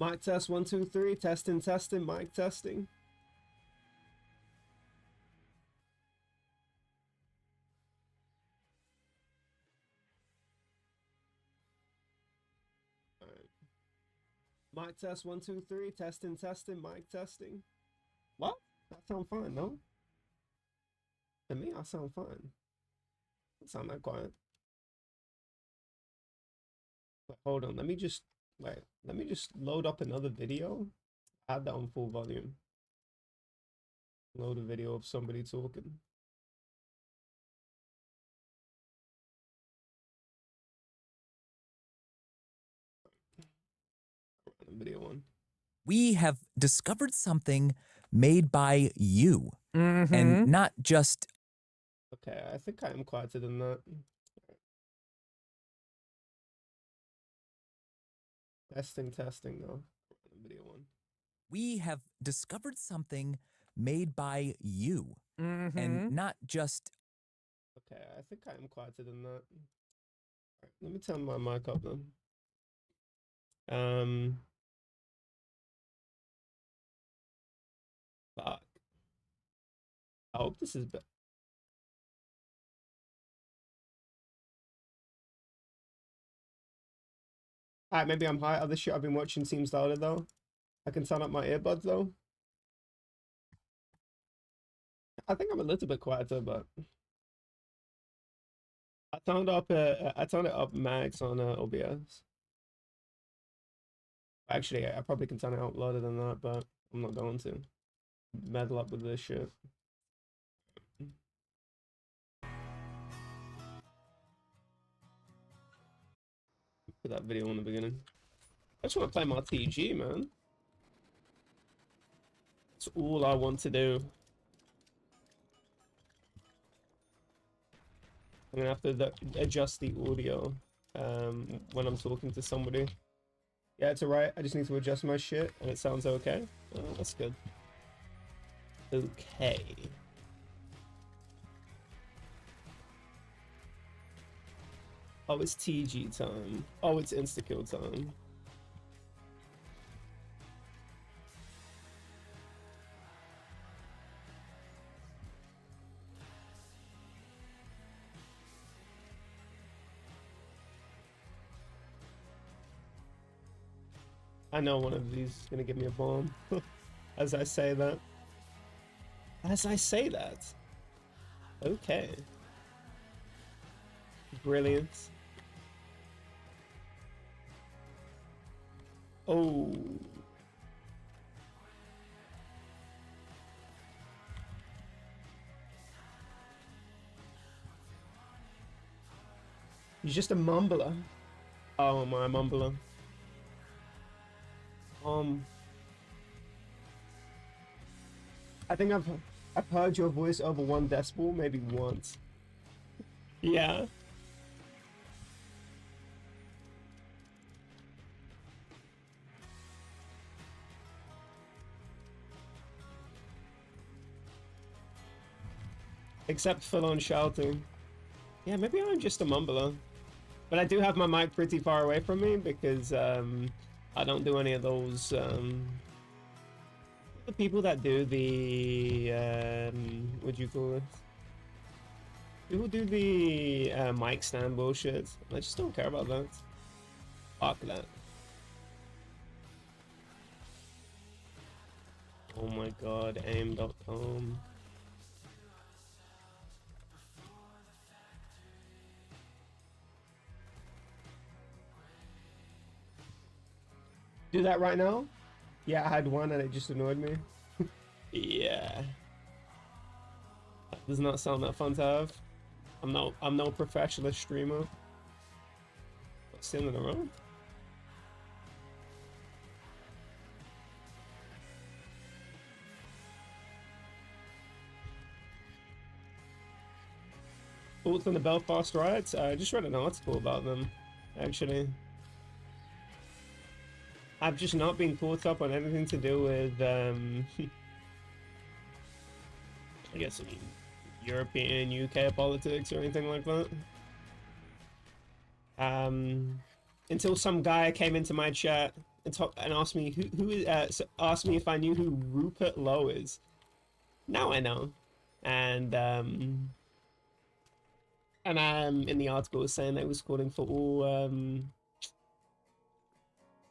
Mic test 1 2 3. Testing, testing. Mic testing. All right. Mic test 1 2 3. Testing, testing. Mic testing. What? That sound fine, no? To me, I sound fine. Don't sound that quiet. Wait, hold on. Let me just load up another video. Add that on full volume. Load a video of somebody talking. Video one. We have discovered something made by you, and not just. Okay, I think I am quieter than that. Testing though. Video one. We have discovered something made by you, and not just. Okay, I think I am quieter than that. Right, let me turn my mic up then. Fuck. I hope this is better. Alright, maybe I'm high. Other shit I've been watching seems louder though. I can turn up my earbuds though. I think I'm a little bit quieter, but I turned it up max on OBS. Actually, I probably can turn it up louder than that, but I'm not going to. Meddle up with this shit. Put that video in the beginning. I just want to play my TG, man. That's all I want to do. I'm gonna have to adjust the audio when I'm talking to somebody. Yeah, it's alright. I just need to adjust my shit and it sounds okay. Oh, that's good. Okay. Oh, it's TG time. Oh, it's insta-kill time. I know one of these is gonna give me a bomb. As I say that. As I say that. Okay. Brilliant. Oh. He's just a mumbler. Oh, my mumbler. I think I've heard your voice over 1 decibel maybe once. Yeah. Except full-on shouting. Yeah, maybe I'm just a mumbler. But I do have my mic pretty far away from me because I don't do any of those the people that do the what do you call it? People do the mic stand bullshit. I just don't care about that. Fuck that. Oh my god, aim.com. Do that right now? Yeah, I had one and it just annoyed me. Yeah. That does not sound that fun to have. I'm no professional streamer. Standing around. Thoughts on the Belfast riots? I just read an article about them, actually. I've just not been caught up on anything to do with, I guess, European, UK politics or anything like that. Until some guy came into my chat and asked me asked me if I knew who Rupert Lowe is. Now I know, and in the article it was saying that it was calling for all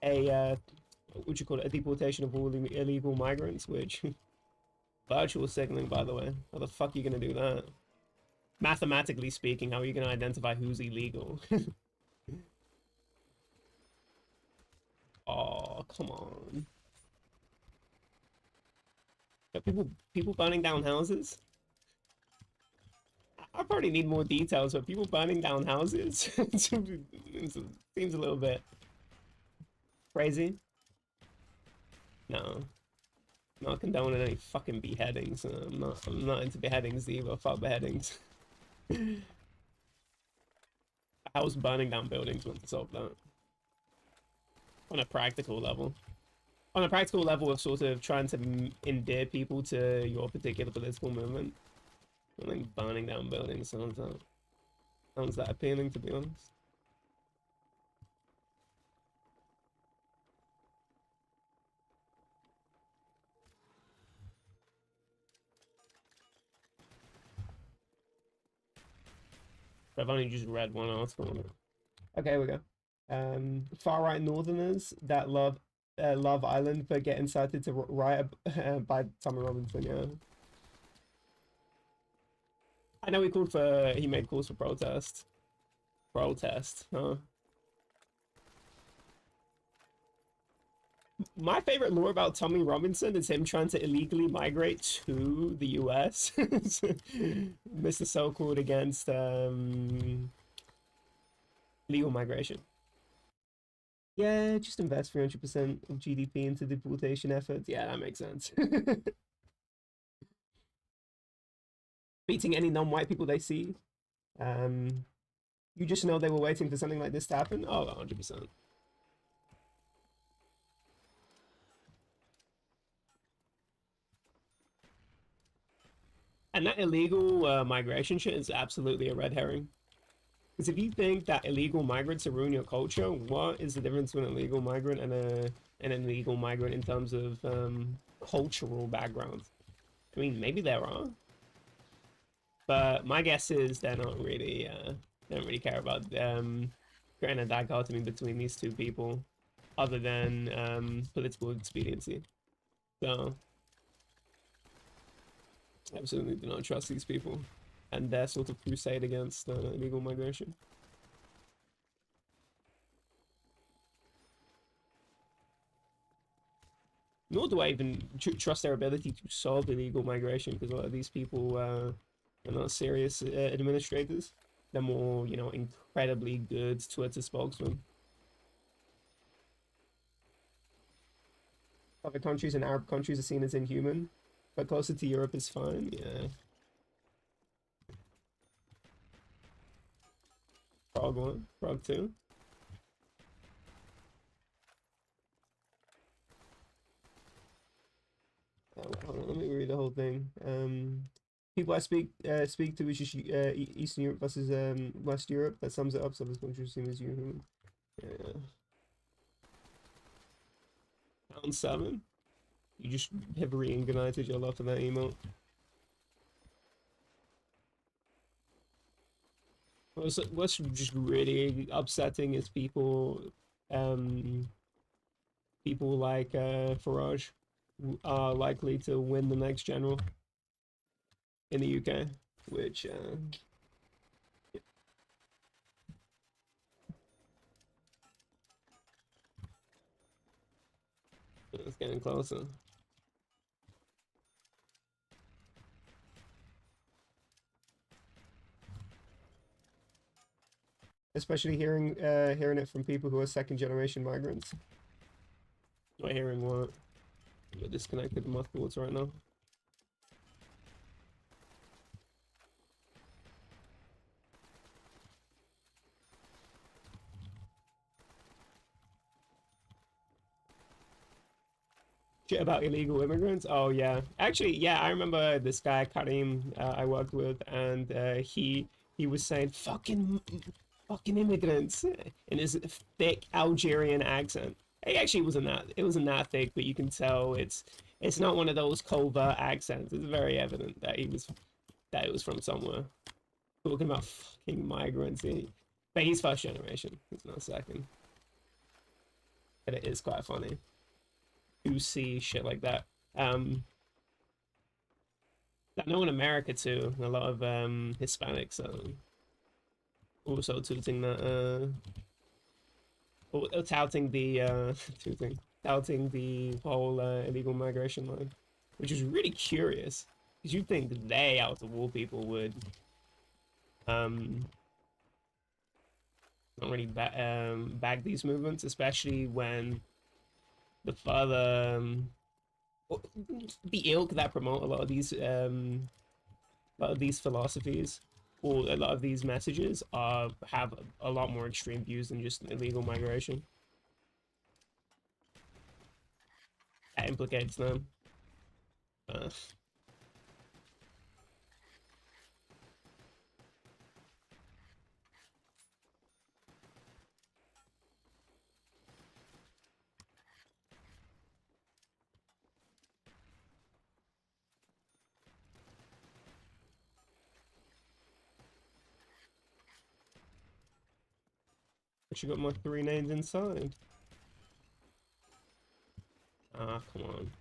what would you call it, a deportation of all illegal migrants, which virtual signaling, by the way. How the fuck are you gonna do that? Mathematically speaking, how are you gonna identify who's illegal? Oh, come on. Are people burning down houses? I probably need more details, but people burning down houses seems a little bit crazy. No. Not condoning any fucking beheadings. I'm not into beheadings either. Fuck beheadings. A house burning down buildings wouldn't solve that. On a practical level. On a practical level of sort of trying to endear people to your particular political movement. I think burning down buildings sounds that appealing, to be honest. I've only just read one article on it. Okay, here we go. Far-right northerners that love Love Island but get incited to riot by Tommy Robinson, yeah. I know he made calls for protest. Protest, huh? My favorite lore about Tommy Robinson is him trying to illegally migrate to the US. Mr. So-called against legal migration. Yeah, just invest 300% of GDP into deportation efforts. Yeah, that makes sense. Beating any non-white people they see. You just know they were waiting for something like this to happen? Oh, 100%. And that illegal migration shit is absolutely a red herring. Because if you think that illegal migrants will ruin your culture, what is the difference between an illegal migrant and an illegal migrant in terms of cultural background? I mean, maybe there are, but my guess is they're not really they don't really care about creating a dichotomy between these two people, other than political expediency. So, absolutely do not trust these people and their sort of crusade against illegal migration. Nor do I even trust their ability to solve illegal migration, because a lot of these people are not serious administrators. They're more, you know, incredibly good Twitter spokesmen. Other countries and Arab countries are seen as inhuman, but closer to Europe is fine, yeah. Frog 1, Frog 2. Hold on, let me read the whole thing. People I speak to is just Eastern Europe versus West Europe. That sums it up. So this country is seen as you. Yeah. Pound 7. You just have reignited your love for that emote. What's just really upsetting is people like Farage are likely to win the next general in the UK, which yeah. It's getting closer. Especially hearing it from people who are second-generation migrants. Not hearing what? You're disconnected from my thoughts right now. Shit about illegal immigrants? Oh yeah, actually yeah, I remember this guy Karim I worked with, and he was saying fucking immigrants in his thick Algerian accent. It actually wasn't that thick, but you can tell it's not one of those covert accents. It's very evident that it was from somewhere. Talking about fucking migrants. But he's first generation. He's not second. But it is quite funny to see shit like that. I know in America too, a lot of Hispanics also tooting that touting the touting the whole illegal migration line, which is really curious because you'd think that they, out of all people, would not really bag these movements, especially when the further the ilk that promote a lot of these philosophies or a lot of these messages have a lot more extreme views than just illegal migration. That implicates them. But you got my 3 names inside. Ah, come on.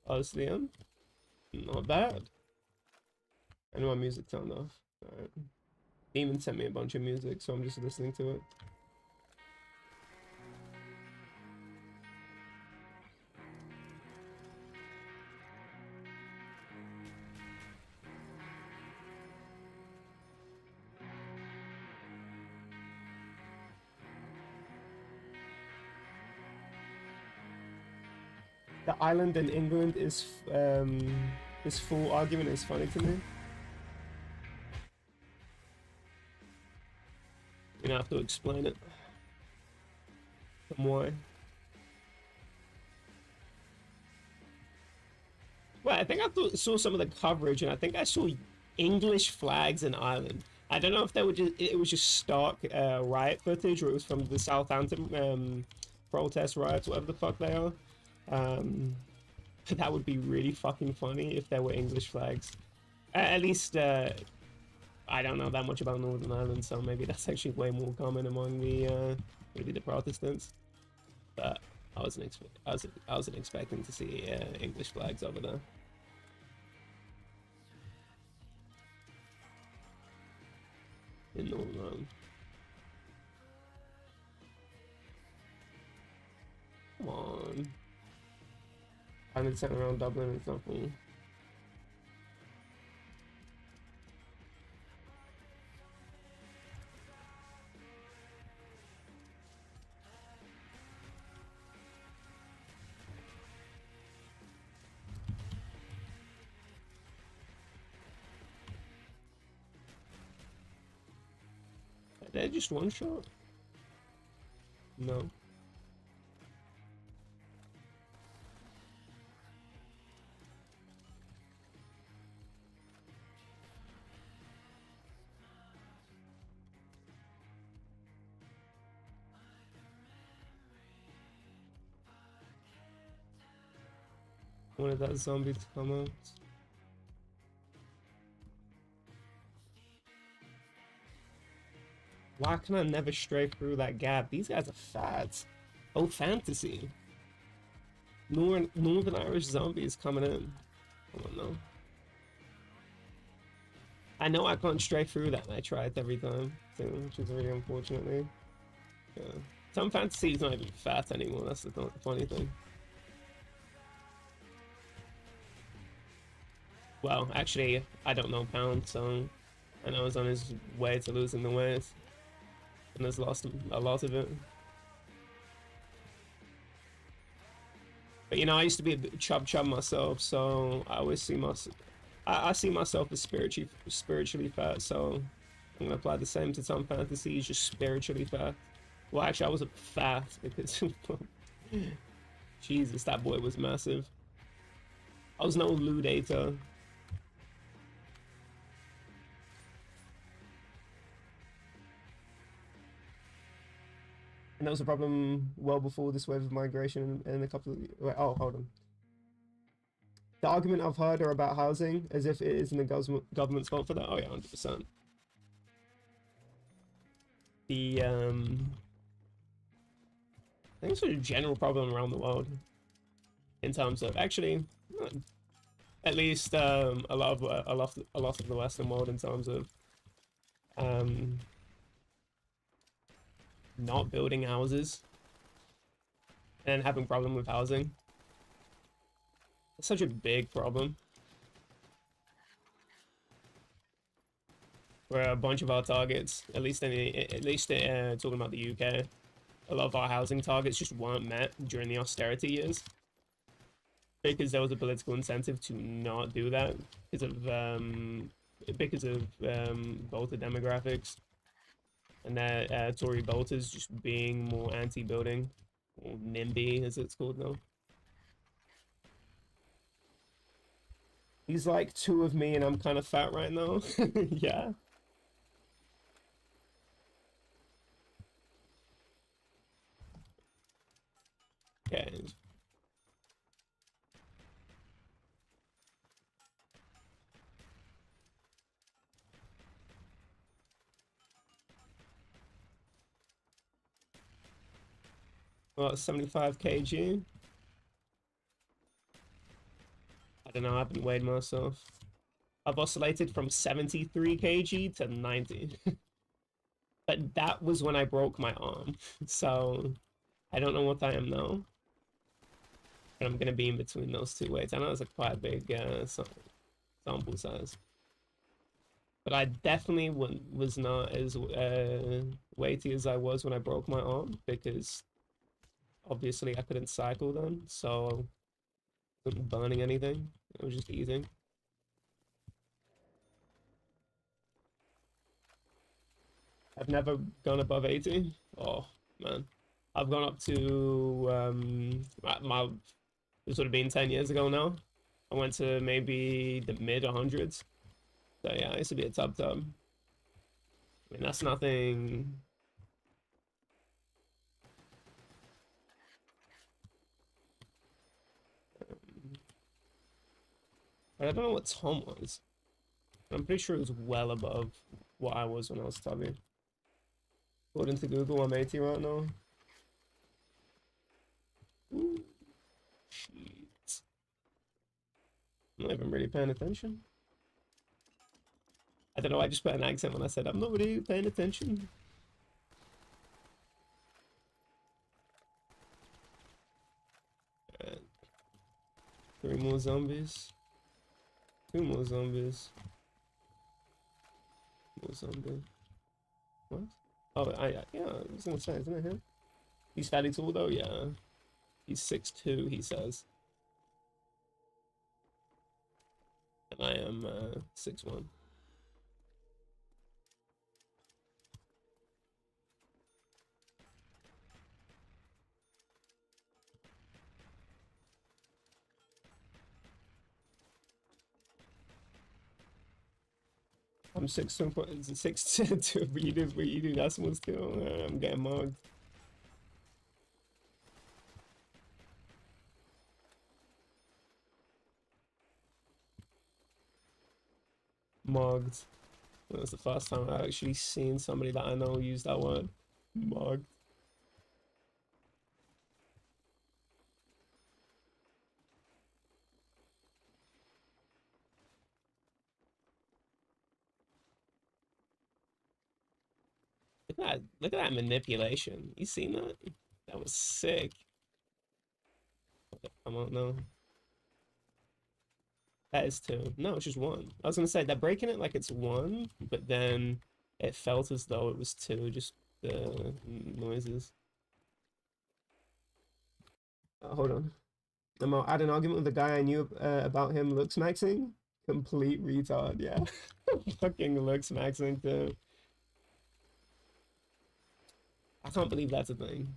Oh, it's Liam? Not bad. I know my music turned off. Alright. Demon sent me a bunch of music, so I'm just listening to it. The island in England is full argument is funny to me. You have to explain it. Why? Well, I think saw some of the coverage, and I think I saw English flags in Ireland. I don't know if it was just stock riot footage, or it was from the Southampton protest riots, whatever the fuck they are. But that would be really fucking funny if there were English flags. At least, I don't know that much about Northern Ireland, so maybe that's actually way more common among the maybe the Protestants. But I wasn't expecting to see English flags over there. In Northern Ireland. Come on. I've been sitting around Dublin and stuff. Did I just one shot? No. I wanted that zombie to come out. Why can I never stray through that gap? These guys are fads. Oh, fantasy. Northern Irish zombies coming in. I don't know. I know I can't stray through that, and I tried every time, too, which is really unfortunately. Yeah. Some fantasy is not even fat anymore, that's the funny thing. Well, actually, I don't know Pound, so I know he's on his way to losing the weight. And has lost a lot of it. But you know, I used to be a bit chub myself, so I always see myself. I see myself as spiritually fat, so I'm gonna apply the same to some fantasies, just spiritually fat. Well, actually, I wasn't fat because Jesus, that boy was massive. I was no loo data. And that was a problem well before this wave of migration and a couple of... Wait, oh, hold on. The argument I've heard are about housing, as if it isn't the government's fault for that. Oh yeah, 100%. The, I think it's a general problem around the world. In terms of, actually, at least a lot of the Western world in terms of not building houses and having problem with housing. It's such a big problem. Where a bunch of our targets, at least talking about the UK, a lot of our housing targets just weren't met during the austerity years. Because there was a political incentive to not do that because of voter demographics and that Tory voters just being more anti-building, or NIMBY as it's called now. He's like two of me and I'm kind of fat right now. Yeah. Okay. Well, 75 kg. I don't know, I haven't weighed myself. I've oscillated from 73 kg to 90. But that was when I broke my arm. So I don't know what I am now. But I'm gonna be in between those two weights. I know it's a quite big sample size. But I definitely was not as weighty as I was when I broke my arm, because obviously I couldn't cycle then, so I wasn't burning anything. I was just eating. I've never gone above 80. Oh man, I've gone up to this would have been 10 years ago now. I went to maybe the mid 100s. So yeah, I used to be a tub. I mean, that's nothing. But I don't know what Tom was. I'm pretty sure it was well above what I was when I was tubby. According to Google, I'm 80 right now. Ooh, shit. I'm not even really paying attention. I don't know, I just put an accent when I said I'm not really paying attention. Right. 3 more zombies. 2 more zombies. More zombie. What? Oh, yeah, I was gonna say, isn't it him? He's fairly tall though, yeah. He's 6'2", he says. And I am 6'1". I'm 6'2", but you do decimals too. I'm getting mugged. Mugged. That was the first time I actually seen somebody that I know use that word. Mugged. Look at that manipulation. You seen that? That was sick. I don't know. That is 2. No, it's just 1. I was gonna say they're breaking it like it's 1, but then it felt as though it was 2, just the noises. Hold on. I had an argument with the guy I knew about him looks maxing. Complete retard, yeah. Fucking looks maxing too. I can't believe that's a thing.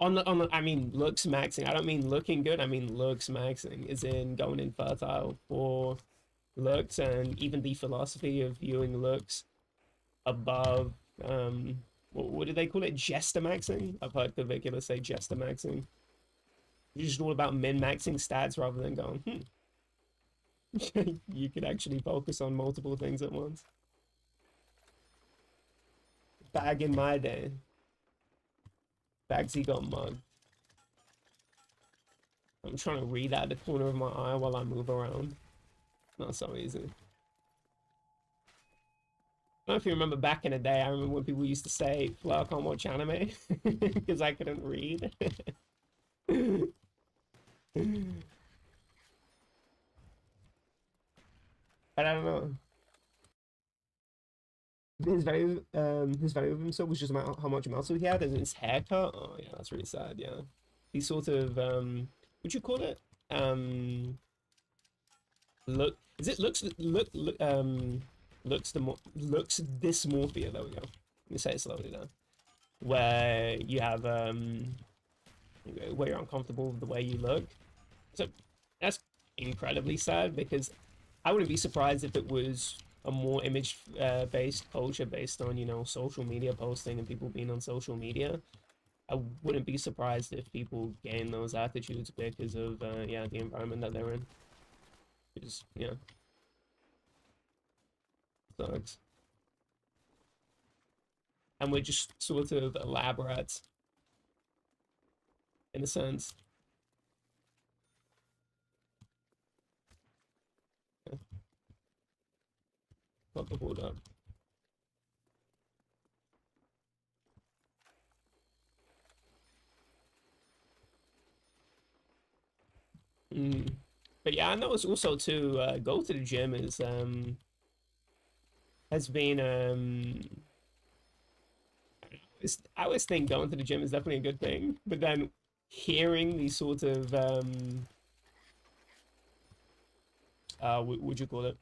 I mean looks maxing. I don't mean looking good. I mean looks maxing, is in going infertile for looks, and even the philosophy of viewing looks above what do they call it? Jester maxing. I've heard Caligula say jester maxing. It's just all about min maxing stats rather than going, you could actually focus on multiple things at once. Bag in my day. Bagsy got mugged. I'm trying to read out the corner of my eye while I move around. Not so easy. I don't know if you remember back in the day, I remember when people used to say, Flo, I can't watch anime, because I couldn't read. But I don't know. His value of himself was just about how much muscle he had and his haircut. Oh yeah, that's really sad. Yeah, he sort of what'd you call it? Look, is it looks looks dysmorphia? There we go. Let me say it slowly now. Where you have where you're uncomfortable with the way you look. So that's incredibly sad, because I wouldn't be surprised if it was a more image based culture based on, you know, social media posting and people being on social media. I wouldn't be surprised if people gain those attitudes because of yeah, the environment that they're in. Because yeah, sucks. And we're just sort of elaborate in a sense. Yeah. Got the hold up. But yeah, I know it's also to go to the gym is has been I always think going to the gym is definitely a good thing, but then hearing these sort of what would you call it?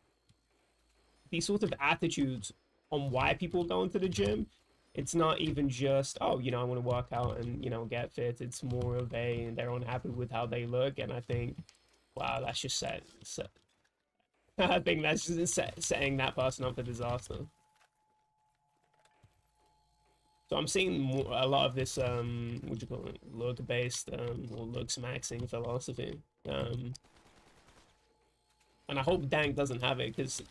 These sort of attitudes on why people go into the gym. It's not even just, oh, you know, I want to work out and, you know, get fit. It's more of they're unhappy with how they look, and I think, wow, that's just set. I think that's just setting that person up for disaster. So I'm seeing a lot of this, what do you call it, look-based, or looks maxing philosophy. And I hope Dank doesn't have it, because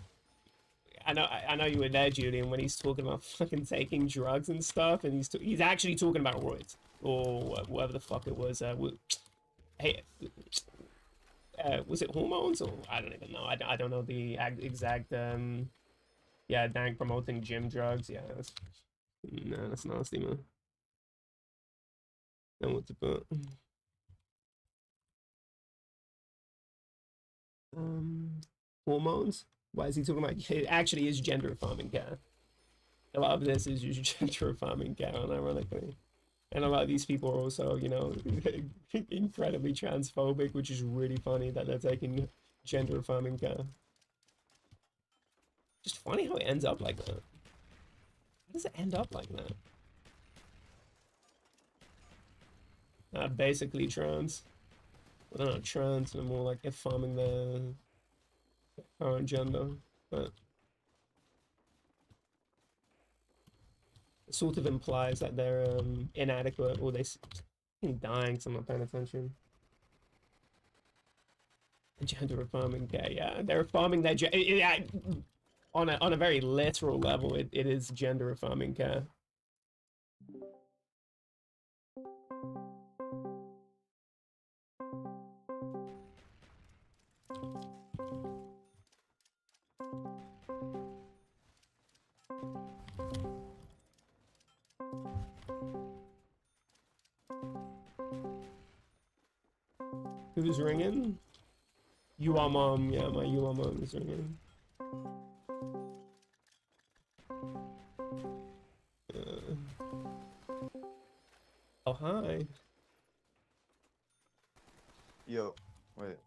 I know you were there, Julian, when he's talking about fucking taking drugs and stuff, and he's actually talking about roids, or whatever the fuck it was. Hey, was it hormones, or I don't even know. I don't know the exact. Yeah, Dank promoting gym drugs. Yeah, that's nasty, man. Then what to put? Hormones. Why is he talking about? It actually is gender affirming care. A lot of this is usually gender affirming care, unironically. And a lot of these people are also, you know, incredibly transphobic, which is really funny that they're taking gender affirming care. Just funny how it ends up like that. How does it end up like that? Basically trans. Well, they're not trans, they're more like affirming their current gender. But it sort of implies that they're inadequate, or I'm dying because I'm not paying attention. Gender affirming care, yeah, they're affirming their on a very literal level. It is gender affirming care. Who's ringing? You are mom. Yeah, my you are mom is ringing. Oh, hi. Yo, wait.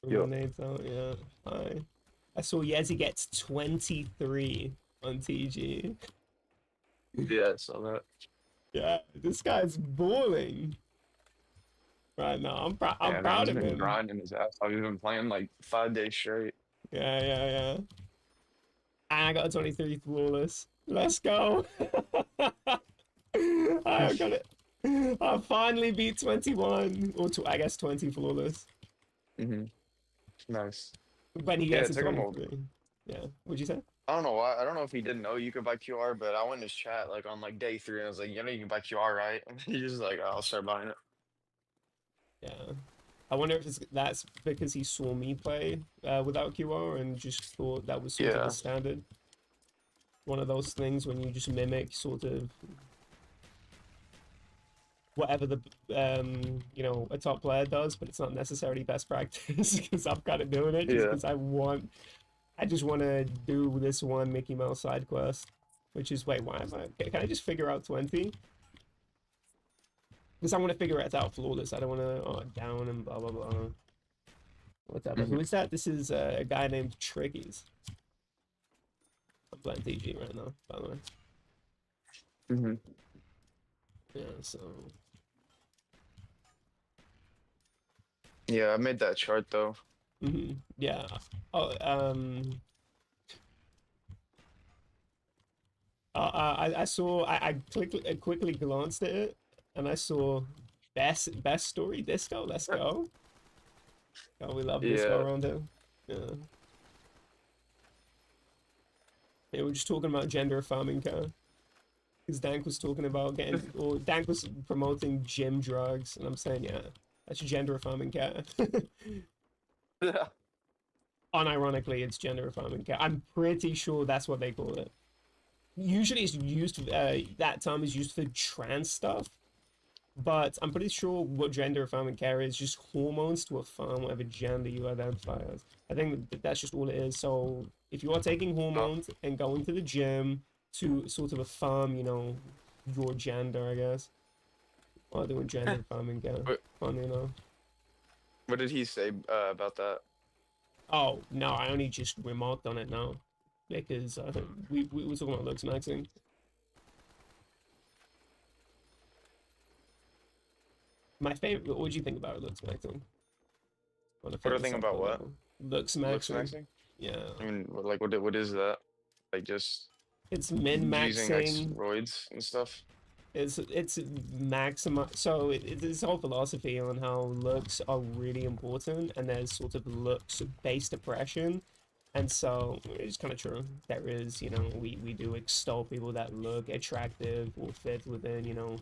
Yo. Out, yeah. Hi. I saw Yezi gets 23 on TG. Yeah, I saw that. Yeah, this guy's balling right now. I'm Yeah, man, proud he's of been him. grinding his ass off. He's been playing like 5 days straight. Yeah. And I got a 23 flawless. Let's go. I got it. I finally beat 21, or I guess 20 flawless. Hmm. Nice. When he Yeah, gets it a took him a. 23. Yeah. What'd you say? I don't know why. I don't know if he didn't know you could buy QR, but I went in his chat like on like day 3, and I was like, you know, you can buy QR, right? And he's just like, oh, I'll start buying it. Yeah. I wonder if that's because he saw me play without QR and just thought that was sort of the Yeah. standard. One of those things when you just mimic sort of whatever the you know, a top player does, but it's not necessarily best practice because I'm kind of doing it just Yeah. because I just want to do this one Mickey Mouse side quest, which is wait, why am I? Can I just figure out 20? Because I want to figure it out flawless. I don't want to down and blah blah blah. Whatever. Hmm. Who is that? This is a guy named Trickies. I'm playing TG right now, by the way. Hmm. Yeah, so Yeah, I made that chart though. yeah. Oh, I saw I quickly glanced at it and I saw best story disco. Let's go. Oh, we love disco Yeah. around here. Yeah. Yeah, we're just talking about gender affirming car. Because Dank was talking about or Dank was promoting gym drugs, and I'm saying, yeah, that's gender affirming car. Yeah. Unironically, it's gender affirming car. I'm pretty sure that's what they call it. Usually, it's used. That term is used for trans stuff, but I'm pretty sure what gender affirming care is just hormones to affirm whatever gender you identify as. I think that's just all it is. So if you are taking Oh, hormones and going to the gym to sort of affirm, you know, your gender, I guess. Or doing gender affirming care. what, Funny enough. what did he say about that? Oh no, I only just remarked on it now because we were talking about looks maxing. My favorite. What would you think about looks maxing? On a What do I think about philosophical what? level. Looks Looks maxing. maxing? Yeah. I mean, like, what is that? Like, just It's min using like maxing. steroids and stuff? It's maximize. So it's this whole philosophy on how looks are really important, and there's sort of looks based oppression, and so it's kind of true. There is, you know, we do extol people that look attractive or fit within, you know,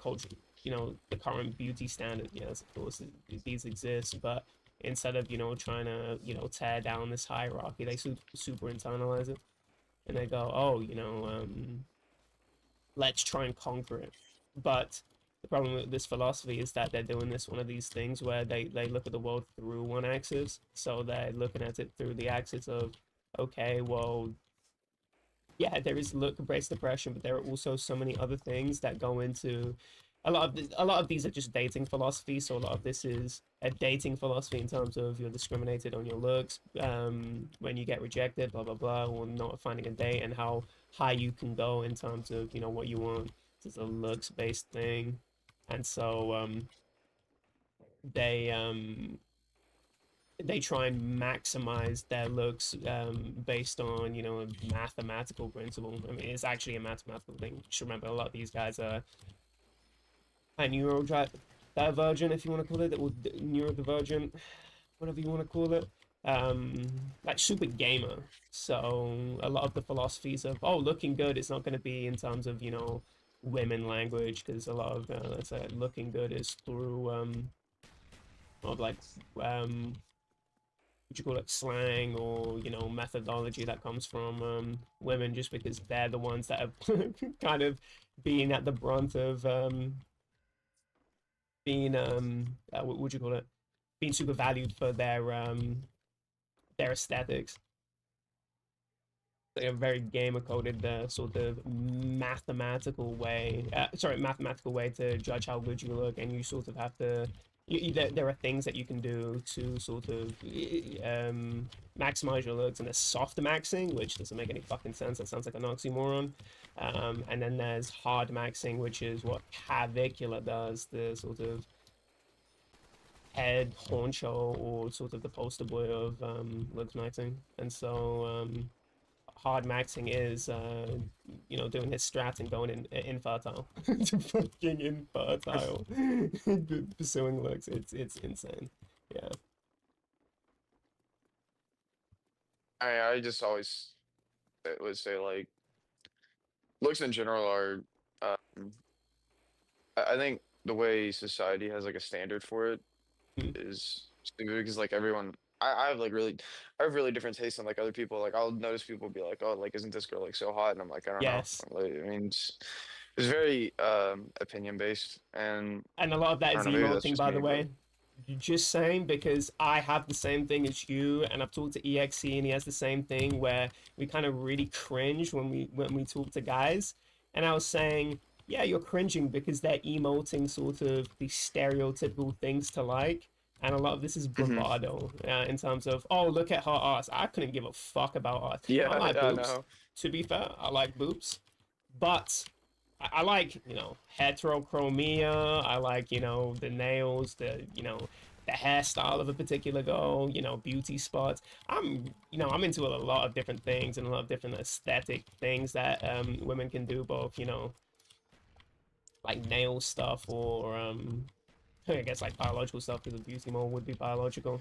culture, you know, the current beauty standard. Yes, of course, these exist, but instead of, you know, trying to, you know, tear down this hierarchy, they super internalize it, and they go, oh, you know, let's try and conquer it. But the problem with this philosophy is that they're doing this one of these things where they look at the world through one axis. So they're looking at it through the axis of, okay, well, yeah, there is look-based depression, but there are also so many other things that go into a lot of these are just dating philosophy. So a lot of this is a dating philosophy in terms of you're discriminated on your looks, when you get rejected, blah blah blah, or not finding a date, and how high you can go in terms of, you know, what you want. It's a looks-based thing, and so they um they try and maximize their looks based on, you know, a mathematical principle. I mean, it's actually a mathematical thing. Just remember, a lot of these guys are neurodivergent, if you want to call it, or neurodivergent, whatever you want to call it. Like super gamer. So a lot of the philosophies of, oh, looking good, it's not going to be in terms of, you know, women language, because a lot of let's say looking good is through of like what you call it, slang, or, you know, methodology that comes from women, just because they're the ones that have kind of been at the brunt of being what would you call it, being super valued for their aesthetics. Like a very gamer coded sort of mathematical way, mathematical way to judge how good you look, and you sort of have to there are things that you can do to sort of maximize your looks, and there's soft maxing, which doesn't make any fucking sense. That sounds like an oxymoron. And then there's hard maxing, which is what Cavicula does, the sort of head honcho or sort of the poster boy of looks maxing. And so hard maxing is doing his strat and going in infertile to fucking infertile pursuing looks. It's insane. Yeah. I just always would say like looks in general are um I think the way society has like a standard for it Mm. is stupid because like everyone I have like really I have really different tastes than like other people. Like I'll notice people be like, oh, like isn't this girl like so hot? And I'm like, I don't know. Yes. Like, I mean it's very opinion based and And a lot of that I is don't know, maybe that's emoting, just by me, the but way. Just saying, because I have the same thing as you, and I've talked to EXE, and he has the same thing where we kind of really cringe when we talk to guys. And I was saying, yeah, you're cringing because they're emoting sort of the stereotypical things to like, and a lot of this is Mhm. bravado in terms of, oh, look at her ass. I couldn't give a fuck about ass. I Yeah, like I boobs. know. To be fair, I like boobs, but I like, heterochromia. I like, the nails, the hairstyle of a particular girl, beauty spots. I'm into a lot of different things and a lot of different aesthetic things that women can do, both, like nail stuff or I guess like biological stuff, because a beauty mole would be biological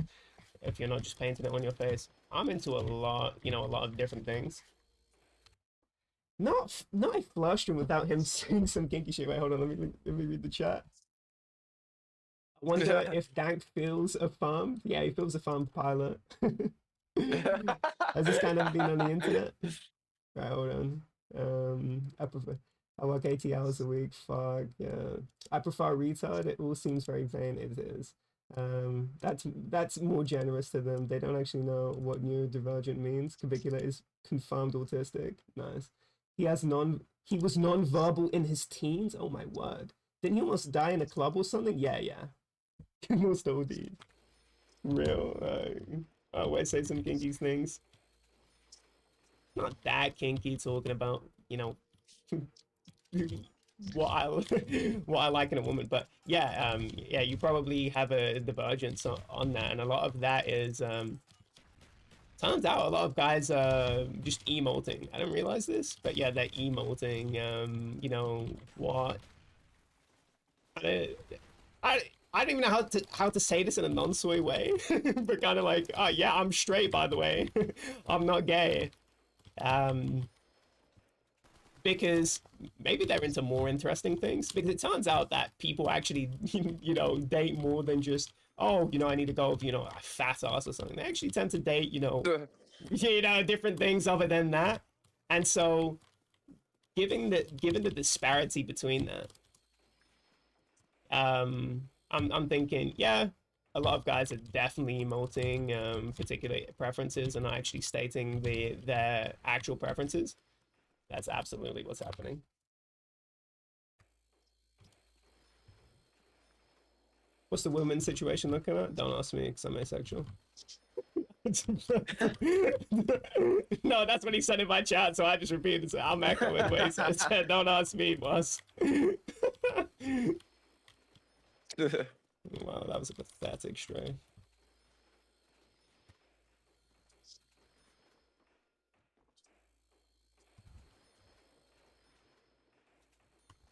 if you're not just painting it on your face. I'm into a lot of different things. Not a flush him without him saying some kinky shit. Wait, hold on. Let me read the chat. I wonder if Dank feels affirmed. Yeah, he feels affirmed, pilot. Has this kind of been on the internet? Right, hold on. I work 80 hours a week. Fuck yeah. I prefer retard. It all seems very vain. It is. That's more generous to them. They don't actually know what neurodivergent means. Cavicula is confirmed autistic. Nice. He was non-verbal in his teens. Oh my word. Didn't he almost die in a club or something? Yeah, yeah. He almost OD'd. Real. I always say some kinky things. Not that kinky, talking about, what I what I like in a woman. But yeah, yeah, you probably have a divergence on that, and a lot of that is turns out a lot of guys are just emoting. I didn't realize this, but yeah, they're emoting. What? I, I I don't even know how to say this in a non-soy way, but kind of like, oh yeah, I'm straight, by the way. I'm not gay. Um, because maybe they're into more interesting things. Because it turns out that people actually, date more than just, oh, I need to go with, a fat ass or something. They actually tend to date, different things other than that. And so, given the disparity between that, I'm thinking, yeah, a lot of guys are definitely emoting particular preferences and not actually stating their actual preferences. That's absolutely what's happening. What's the women's situation looking at? Don't ask me, because I'm asexual. No, that's what he said in my chat, so I just repeated it. I'm echoing what he said. Don't ask me, boss. Wow, that was a pathetic stray.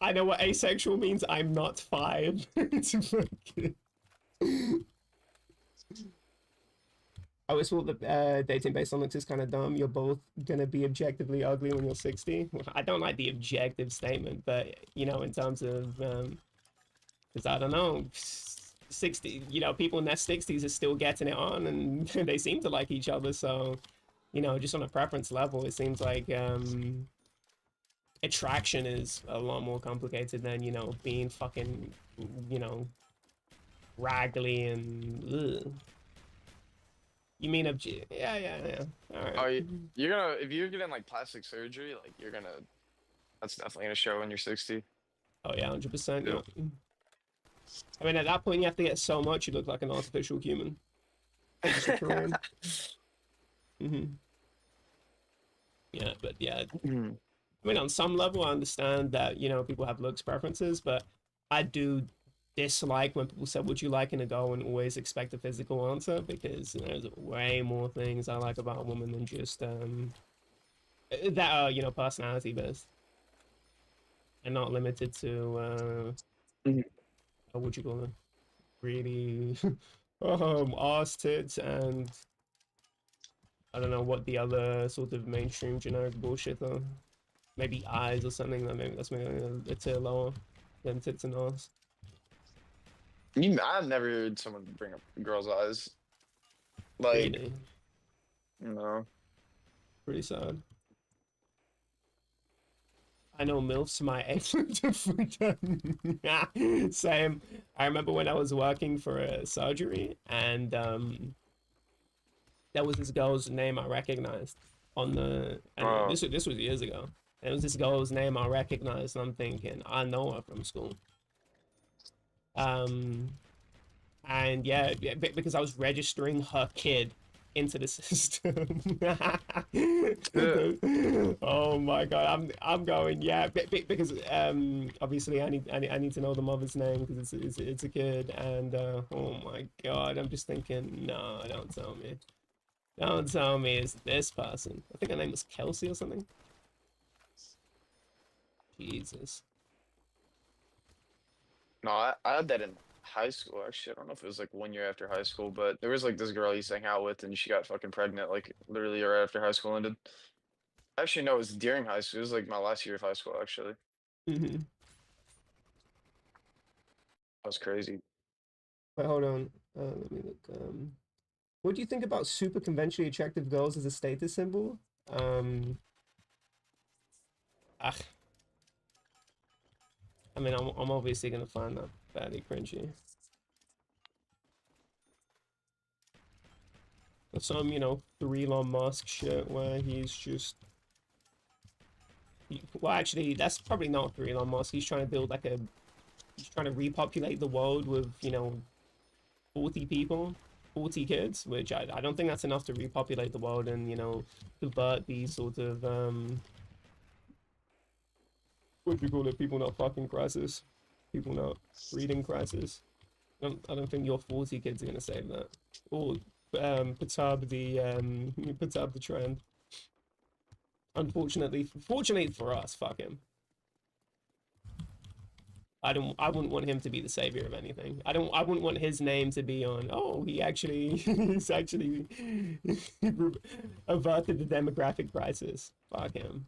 I know what asexual means. I'm not 5. I always thought that dating based on looks is kind of dumb. You're both gonna be objectively ugly when you're 60. I don't like the objective statement, but in terms of, because I don't know, 60, people in their 60s are still getting it on, and they seem to like each other. So, just on a preference level, it seems like attraction is a lot more complicated than being fucking raggly and ugh. You mean yeah, yeah, yeah. All right. Oh, you're gonna if you're getting like plastic surgery, like that's definitely gonna show when you're 60. Oh yeah, 100%. Too. Yeah. I mean, at that point, you have to get so much you look like an artificial human. Just a Korean. Yeah, but yeah, I mean, on some level, I understand that, you know, people have looks preferences, but I do dislike when people say, would you like in a girl, and always expect a physical answer, because there's way more things I like about a woman than just, that are, you know, personality based and not limited to, Mhm. what would you call it? Really, ass, tits, and I don't know what the other sort of mainstream generic bullshit are. Maybe eyes or something. That maybe that's maybe a tier lower than tits and ass. I've never heard someone bring up girls' eyes. Like, Really, you know, pretty sad. I know MILFs my age. Same. I remember when I was working for a surgery, and there was this girl's name I recognized on the, and uh, this was years ago. It was this girl's name I recognized, and I'm thinking I know her from school. Um, and yeah, because I was registering her kid into the system. Oh my god, I'm going, yeah, because obviously I need to know the mother's name, because it's a kid, and oh my god, I'm just thinking, no, don't tell me. Don't tell me it's this person. I think her name was Kelsey or something. Jesus. no, I had that in high school, actually. I don't know if it was like 1 year after high school, but there was like this girl I used to hang out with, and she got fucking pregnant, like literally right after high school ended. Actually, no, it was during high school. It was like my last year of high school, actually. Mm-hmm. That was crazy. Wait, hold on. Let me look. What do you think about super conventionally attractive girls as a status symbol? Um, ugh, I mean, I'm obviously gonna find that fairly cringy. Some, you know, through Elon Musk shit where he's just, well, actually, that's probably not through Elon Musk. He's trying to build like a, he's trying to repopulate the world with, you know, 40 people, 40 kids, which I don't think that's enough to repopulate the world and, you know, convert these sort of, what do you call it? People not fucking crisis. People not breeding crisis. I don't think your 40 kids are gonna save that. Or perturb the trend. Unfortunately, fortunately for us, fuck him. I wouldn't want him to be the savior of anything. I wouldn't want his name to be on, oh, he actually he's actually averted the demographic crisis. Fuck him.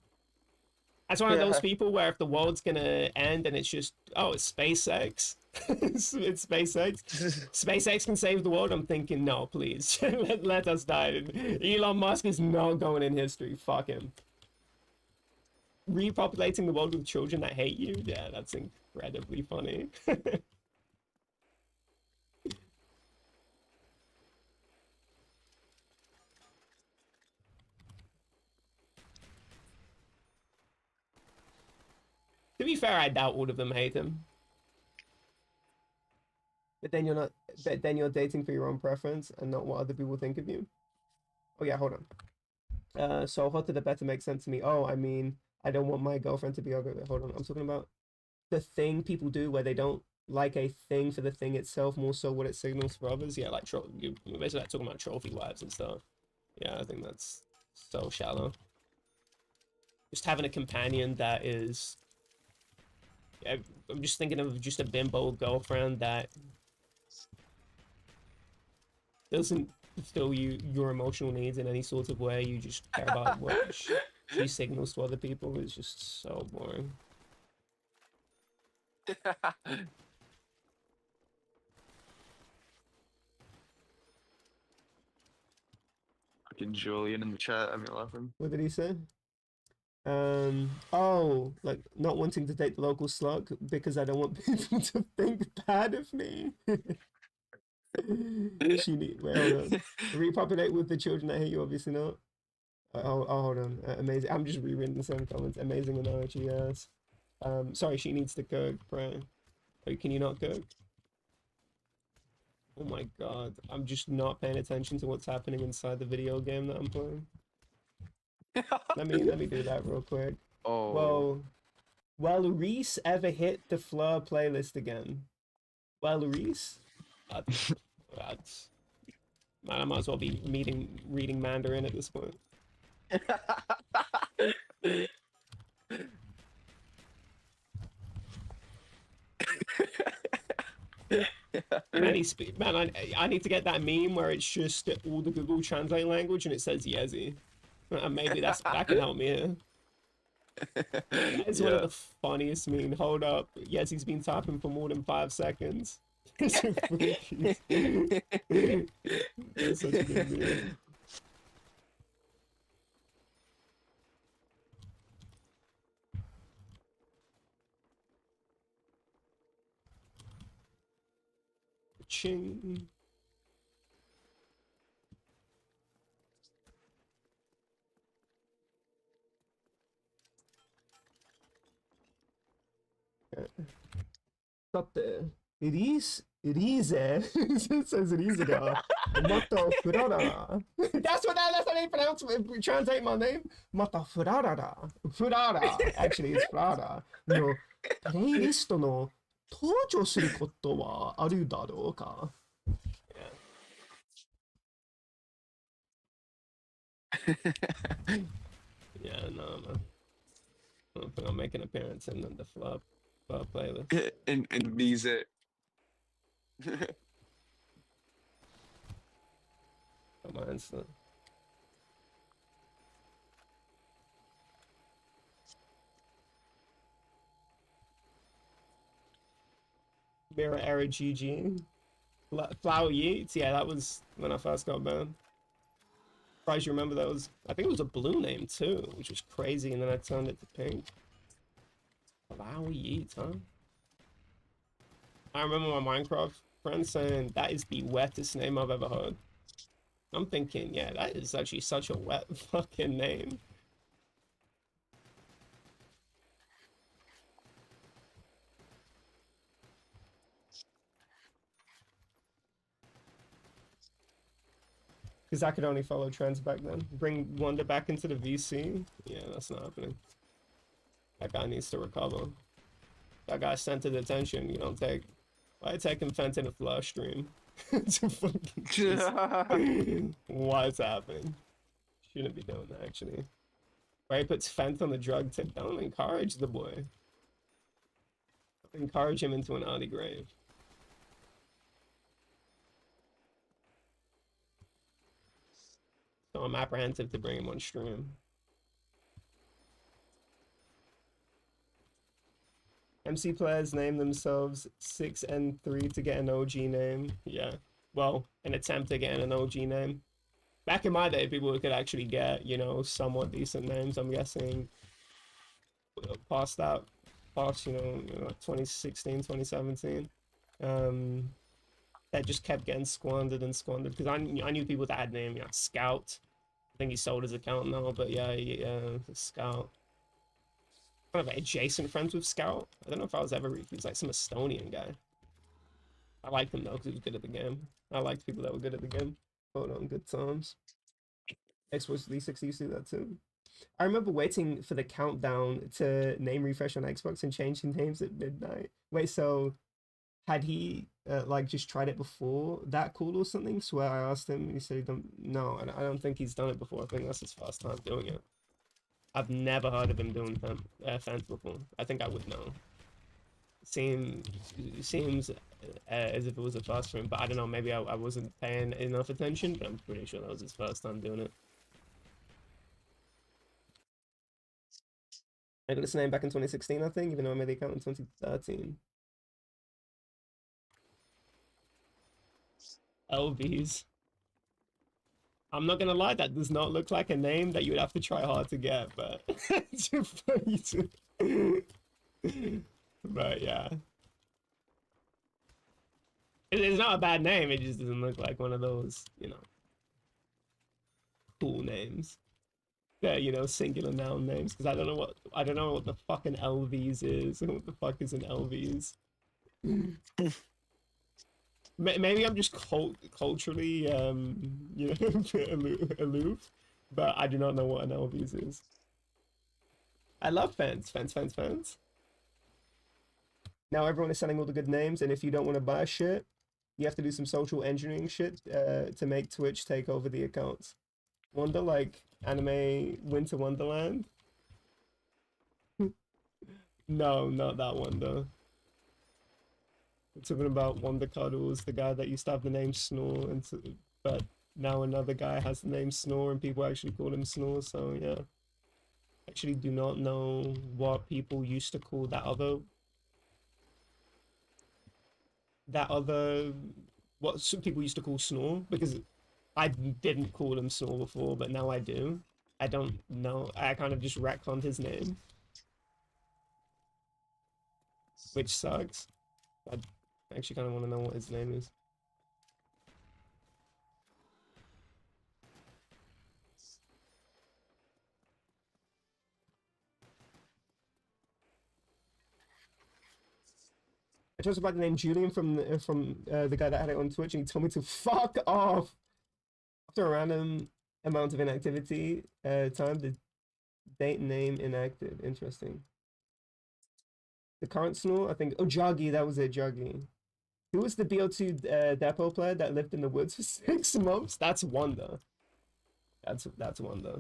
That's one of those people where if the world's gonna end and it's just, oh, it's SpaceX. It's SpaceX. SpaceX can save the world. I'm thinking, no, please. Let us die. Elon Musk is not going in history. Fuck him. Repopulating the world with children that hate you? Yeah, that's incredibly funny. To be fair, I doubt all of them hate him. But then you're not. But then you're dating for your own preference and not what other people think of you. Oh yeah, hold on. So hotter the better makes sense to me. Oh, I mean, I don't want my girlfriend to be ugly. Hold on, I'm talking about the thing people do where they don't like a thing for the thing itself, more so what it signals for others. Yeah, like you basically like talking about trophy wives and stuff. Yeah, I think that's so shallow. Just having a companion that is. I'm just thinking of just a bimbo girlfriend that doesn't fulfill your emotional needs in any sort of way. You just care about what she signals to other people. Is just so boring. Fucking Julian in the chat. I'm laughing. What did he say? Oh, like not wanting to date the local slug because I don't want people to think bad of me. She need, wait, hold on. Repopulate with the children that hate you, obviously not. Hold on. Amazing. I'm just rereading the same comments. Amazing analogy, yes. Sorry, she needs to cook, pray. Wait, can you not cook? Oh my god. I'm just not paying attention to what's happening inside the video game that I'm playing. Let me do that real quick. Oh. Will Reese ever hit the Fleur playlist again? Will Reese? That's man, I might as well be reading Mandarin at this point. In any speed, man, I need to get that meme where it's just all the Google Translate language and it says Yezi. Maybe that can help me here. That is one of the funniest memes. Hold up, Yezi's been typing for more than 5 seconds. That's such a good meme. Ching. It is it says it is da. Mata Furara. That's how they pronounce it. Translate my name. Mata Furara. Furara. Actually, it's Furara. No. プレイリストの登場することはあるだろうか? Yeah, no, man. I don't think I'll make an appearance in the flop playlist. And these it. Come on, instant. Mirror Era GG. Flower Yeats, yeah, that was when I first got banned. Surprised you remember that was, I think it was a blue name too, which was crazy, and then I turned it to pink. Flower Yeats, huh? I remember my Minecraft friend saying that is the wettest name I've ever heard. I'm thinking, yeah, that is actually such a wet fucking name. Because I could only follow trends back then. Bring Wonder back into the VC? Yeah, that's not happening. That guy needs to recover. That guy centered attention. You don't take... Why take him Fent in a flush stream? To fucking just... What's happening? Shouldn't be doing that, actually. Why he puts Fent on the drug tip? Don't encourage the boy. Encourage him into an early grave. So I'm apprehensive to bring him on stream. MC players name themselves 6 and 3 to get an OG name. Yeah. Well, an attempt to get an OG name. Back in my day, people could actually get, you know, somewhat decent names. I'm guessing past that, you know, 2016, 2017. That just kept getting squandered and squandered because I knew people that had name, you know, Scout. I think he sold his account now, but yeah, Scout. Kind of adjacent friends with Scout. I don't know if I was ever. He was like some Estonian guy. I liked him though because he was good at the game. I liked people that were good at the game. Hold on, good times. Xbox 360 used to do that too. I remember waiting for the countdown to name refresh on Xbox and changing names at midnight. Wait, so had he like just tried it before that call or something? So I asked him and he said, no, I don't think he's done it before. I think that's his first time doing it. I've never heard of him doing fans before. I think I would know. Seems as if it was a first for him, but I don't know, maybe I wasn't paying enough attention, but I'm pretty sure that was his first time doing it. I got his name back in 2016, I think, even though I made the account in 2013. LVs. I'm not gonna lie, that does not look like a name that you would have to try hard to get, but but yeah. It's not a bad name, it just doesn't look like one of those, you know, cool names. Yeah, you know, singular noun names, because I don't know what the fucking LVs is. What the fuck is an LVs? Maybe I'm just culturally, you know, aloof, but I do not know what an LVs is. I love fans. Now everyone is selling all the good names, and if you don't want to buy shit, you have to do some social engineering shit to make Twitch take over the accounts. Wonder like anime Winter Wonderland? No, not that Wonder. I'm talking about Wonder Cuddles, the guy that used to have the name Snore, but now another guy has the name Snore, and people actually call him Snore. So yeah, actually do not know what people used to call what some people used to call Snore, because I didn't call him Snore before, but now I do. I don't know. I kind of just retconned his name, which sucks. I actually kind of want to know what his name is. I chose about the name Julian from the guy that had it on Twitch, and he told me to fuck off. After a random amount of inactivity, time the date name inactive. Interesting. The current Snore, I think. Oh, Joggy, that was it, Joggy. Who was the BO2 depot player that lived in the woods for 6 months? That's Wonder. That's Wonder.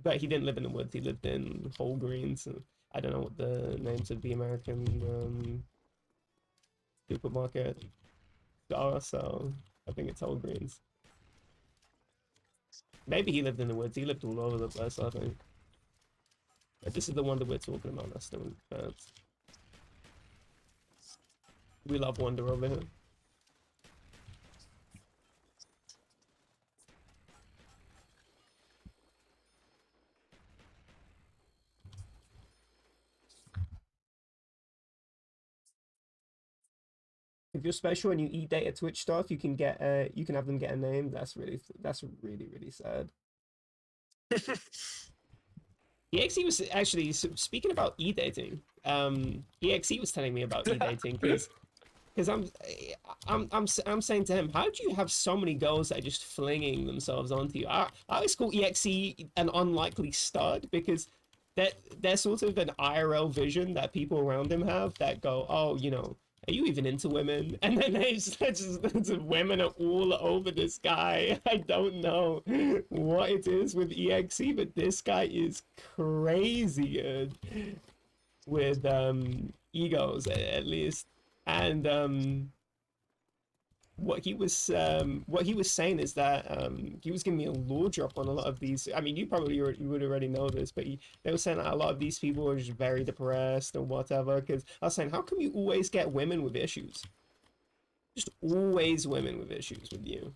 But he didn't live in the woods. He lived in Whole Greens. I don't know what the names of the American supermarket are, so I think it's Whole Greens. Maybe he lived in the woods. He lived all over the place, I think. But this is the one that we're talking about. That's the one. We love Wonder over here. If you're special and you eat data Twitch stuff, you can have them get a name. That's really sad. EXE was actually, speaking about e-dating, EXE was telling me about e-dating because I'm saying to him, how do you have so many girls that are just flinging themselves onto you? I always call EXE an unlikely stud, because they're sort of an IRL vision that people around him have that go, oh, you know, are you even into women? And then there's women are all over this guy. I don't know what it is with EXE, but this guy is crazy good with egos, at least. And what he was saying is that he was giving me a lore drop on a lot of these. I mean, you would already know this, but they were saying that a lot of these people are just very depressed and whatever. Because I was saying, how come you always get women with issues? Just always women with issues with you.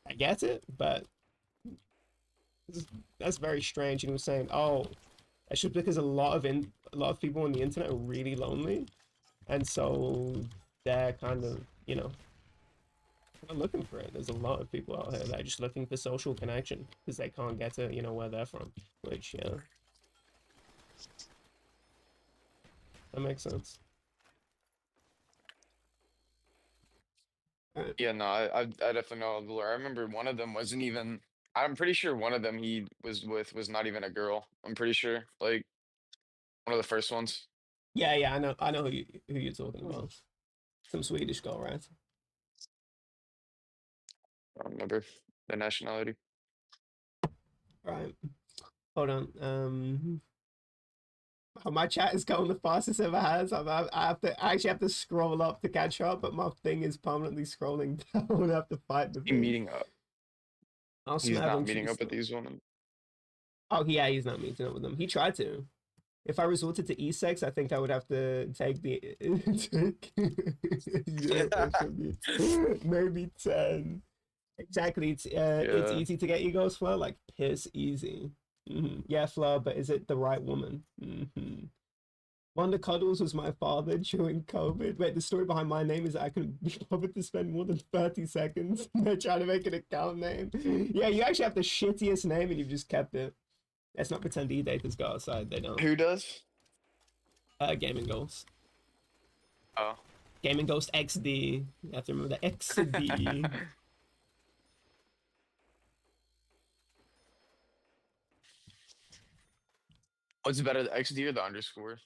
I get it, but that's very strange. And he was saying, oh, that's just because a lot of people on the internet are really lonely, and so they're kind of, you know, looking for it. There's a lot of people out here that are just looking for social connection because they can't get to, you know, where they're from, which, yeah, that makes sense. Yeah, no, I definitely know the lore. I remember one of them wasn't even. I'm pretty sure one of them he was with was not even a girl. I'm pretty sure, like one of the first ones. Yeah, I know who you're talking about. Some Swedish girl, right? I don't remember the nationality. Right. Hold on. Oh, my chat is going the fastest it ever has. I actually have to scroll up to catch up, but my thing is permanently scrolling down. I have to fight the He thing. meeting up. He's not meeting up with these women. Oh, yeah, he's not meeting up with them. He tried to. If I resorted to e-sex, I think I would have to take the maybe 10. Exactly. It's easy to get egos for, like piss easy. Yeah, Fleur, but is it the right woman? Wonder Cuddles was my father during COVID. Wait, the story behind my name is that I couldn't be bothered to spend more than 30 seconds. They're trying to make an account name. Yeah, you actually have the shittiest name and you've just kept it. Let's not pretend e-daters go outside. They don't. Who does? Gaming Ghost. Oh. Gaming Ghost XD. You have to remember the XD. What's better, the XD or the underscore?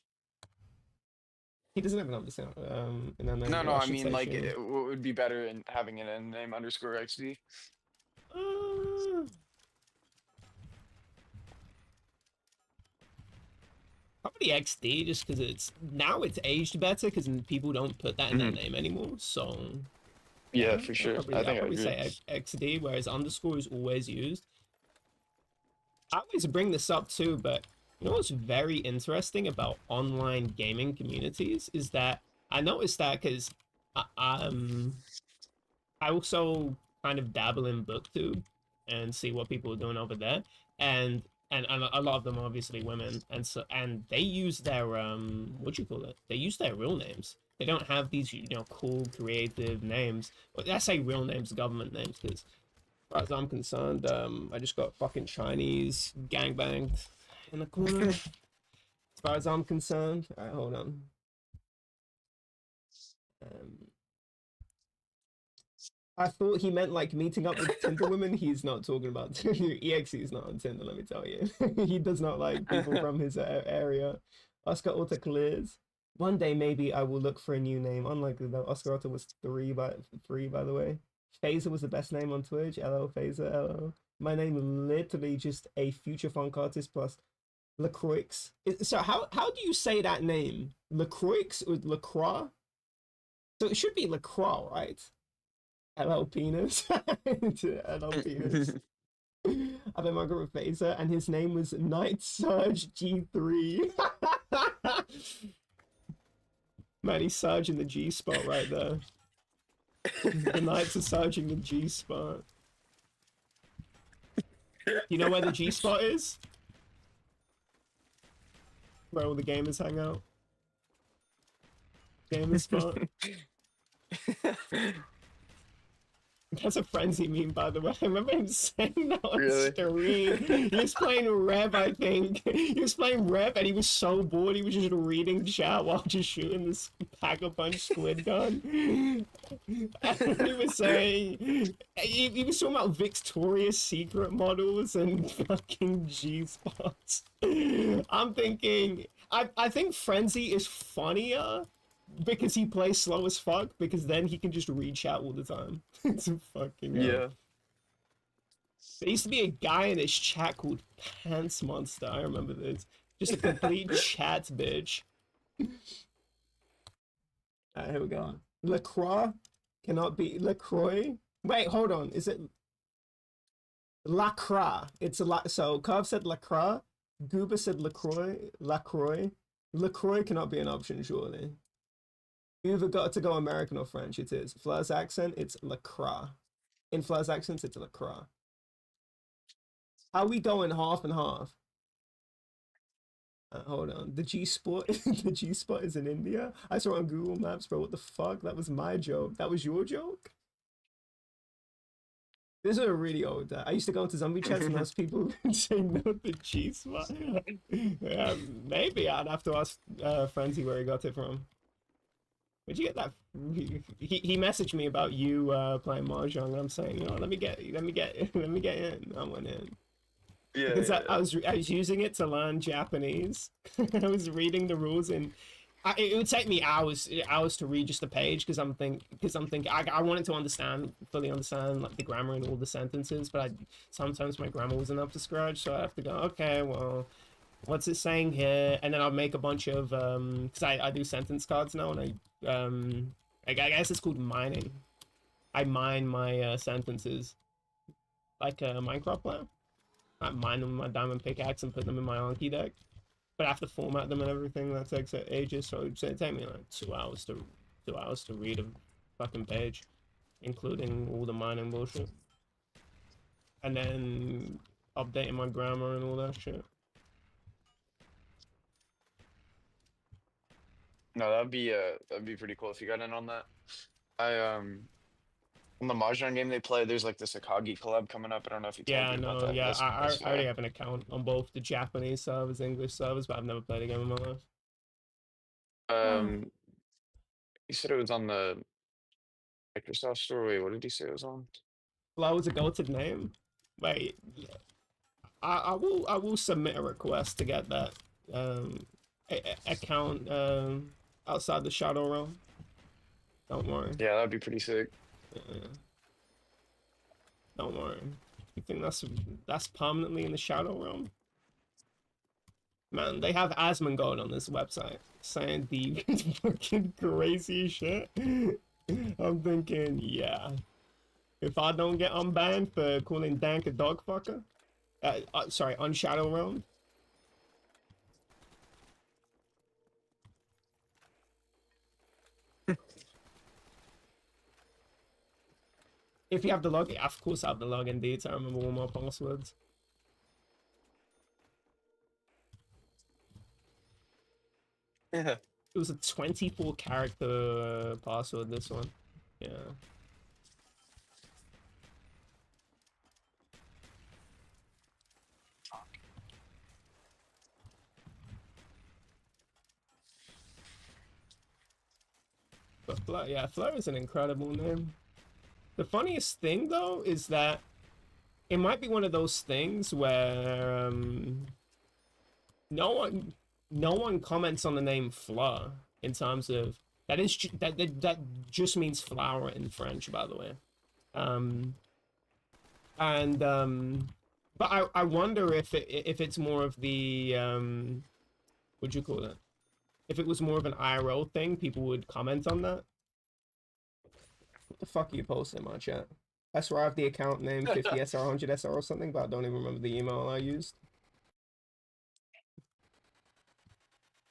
He doesn't have an underscore. And then No, no, I I should mean say like Shane. what would be better in having an end name underscore XD? Uh, Probably XD, just because it's aged better because people don't put that in their Hmm. name anymore. So Yeah, yeah, for I'll sure. probably I I'll think I probably agree. say XD, whereas underscore is always used. I always bring this up too, but you know what's very interesting about online gaming communities is that I noticed that because I, um I also kind of dabble in booktube and see what people are doing over there, and and a lot of them are obviously women, and they use their what do you call it? They use their real names. They don't have these cool creative names. Well, I say real names, government names, because as far as I'm concerned, I just got fucking Chinese gangbanged in the corner. As far as I'm concerned, all right, hold on. Um, I thought he meant like meeting up with Tinder women. He's not talking about Tinder. EXE is not on Tinder, let me tell you. He does not like people from his area. Oscar Otto clears. One day maybe I will look for a new name. Unlikely though. Oscar Otto was three by the way. Phaser was the best name on Twitch. Hello, Phaser. Hello. My name literally just a future funk artist plus LaCroix. So how do you say that name? LaCroix or LaCroix? So it should be LaCroix, right? LL Penis. LL Penis. I've been working with Phaser, and his name was Night Surge G3. Man, he's surging the G spot right there. The Knights are surging the G spot. You know where the G spot is? Where all the gamers hang out? Gamer spot. That's a frenzy meme, by the way. I remember him saying that on Really? stream. He was playing Rev, I think. He was playing Rev, and he was so bored. He was just reading chat while just shooting this pack-a-punch squid gun. And he was saying he was talking about Victoria's Secret models and fucking G spots. I'm thinking, I think Frenzy is funnier because he plays slow as fuck, because then he can just read chat all the time. It's fucking Yeah. There used to be a guy in his chat called Pants Monster. I remember this. Just a complete chat bitch. Alright, here we go. LaCroix cannot be LaCroix. Wait, hold on. Is it Lacroix? It's a lot. So Carv said LaCroix. Gooba said LaCroix. LaCroix. LaCroix cannot be an option, surely. You either got to go American or French. It is. Fleur's accent, it's LaCroix. In Fleur's accent, it's LaCroix. How we going half and half? Hold on. The G spot, the G spot is in India. I saw it on Google Maps, bro. What the fuck? That was my joke. That was your joke. This is a really old. I used to go into zombie chats and ask people saying no the G spot. Yeah, maybe I'd have to ask Frenzy where he got it from. Where'd you get that? He messaged me about you playing mahjong, and I'm saying, let me get in. I went in. Yeah, Because yeah, I was using it to learn Japanese. I was reading the rules, and it would take me hours to read just a page, because I'm thinking I wanted to fully understand like the grammar and all the sentences, but sometimes my grammar wasn't up to scratch, so I have to go, okay, well, what's it saying here? And then I'll make a bunch of because I do sentence cards now, and I guess it's called mining. I mine my sentences like a Minecraft player. I mine them with my diamond pickaxe and put them in my Anki deck. But I have to format them and everything. That takes ages, so it take me like 2 hours to read a fucking page, including all the mining bullshit, and then updating my grammar and all that shit. no, that'd be pretty cool if you got in on that. I on the Mahjong game they play, there's like this Akagi collab coming up. I don't know if he told Yeah, I you about know. that. Yeah, That's I already fire. have an account on both the Japanese servers, English servers, but I've never played a game in my life. Um, he said it was on the Microsoft store. Wait, what did he say it was on? Flo is a goated name. Wait, I will submit a request to get that. account outside the Shadow Realm. Don't worry. Yeah, that'd be pretty sick. Yeah. Don't worry. You think that's permanently in the Shadow Realm? Man, they have Asmongold on this website saying the fucking crazy shit. I'm thinking, yeah. If I don't get unbanned for calling Dank a dog fucker, sorry, on Shadow Realm. If you have the log, yeah, of course I have the log indeed. I remember all my passwords. Yeah. It was a 24 character password, this one. Yeah. But Fleur, yeah, Fleur is an incredible name. The funniest thing though is that it might be one of those things where no one comments on the name Fleur in terms of that is that just means flower in French, by the way. But I wonder if it's more of the what'd you call it? If it was more of an IRL thing, people would comment on that. What the fuck are you posting in my chat? I swear I have the account name 50SR 100SR or something, but I don't even remember the email I used.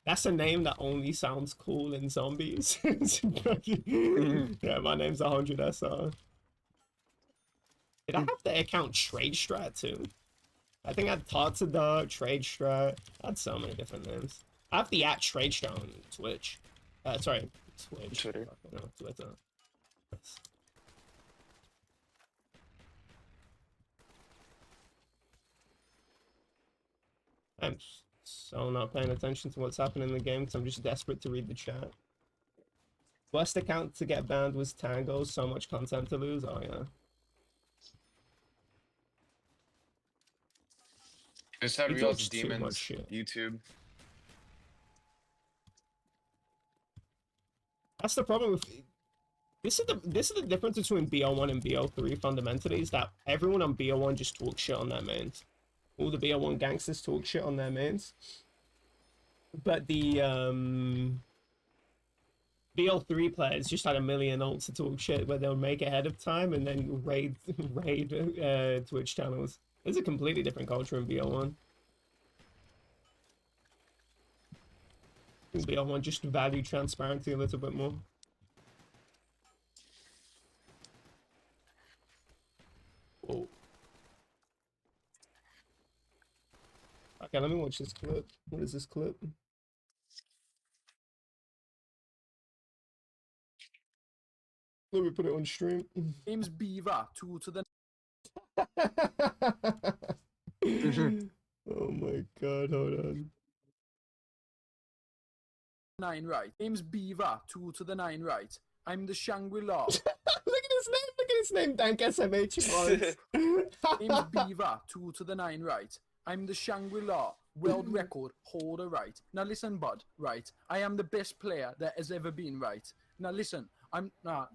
That's a name that only sounds cool in zombies. Yeah, my name's 100SR. Did I have the account Trade Strat too? I think I had Tots of Dark, Trade Strat. I had so many different names. I have the Trade Strat on Twitch. Sorry, Twitch. Twitter. No, Twitter. I'm so not paying attention to what's happening in the game because I'm just desperate to read the chat. Worst account to get banned was Tango. So much content to lose. Oh yeah. Just had He Real talks too much Demons shit. YouTube. That's the problem with this is the difference between BO1 and BO3 fundamentally, is that everyone on BO1 just talks shit on their mains. All the BO1 gangsters talk shit on their mains. But the BO3 players just had a million ults to talk shit where they'll make ahead of time and then raid Twitch channels. It's a completely different culture in BO1. BO1 just value transparency a little bit more. Whoa. Okay, let me watch this clip. What is this clip? Let me put it on stream. Name's Beaver, 2 to the Oh my god, hold on. 9 right. Name's Beaver, 2 to the 9 right. I'm the Shangri-La. Look at his name, Dank SMH. Name's Beaver, 2 to the 9 right. I'm the Shangri-La world record holder, right? Now listen, bud, right? I am the best player that has ever been, right? Now listen, I'm not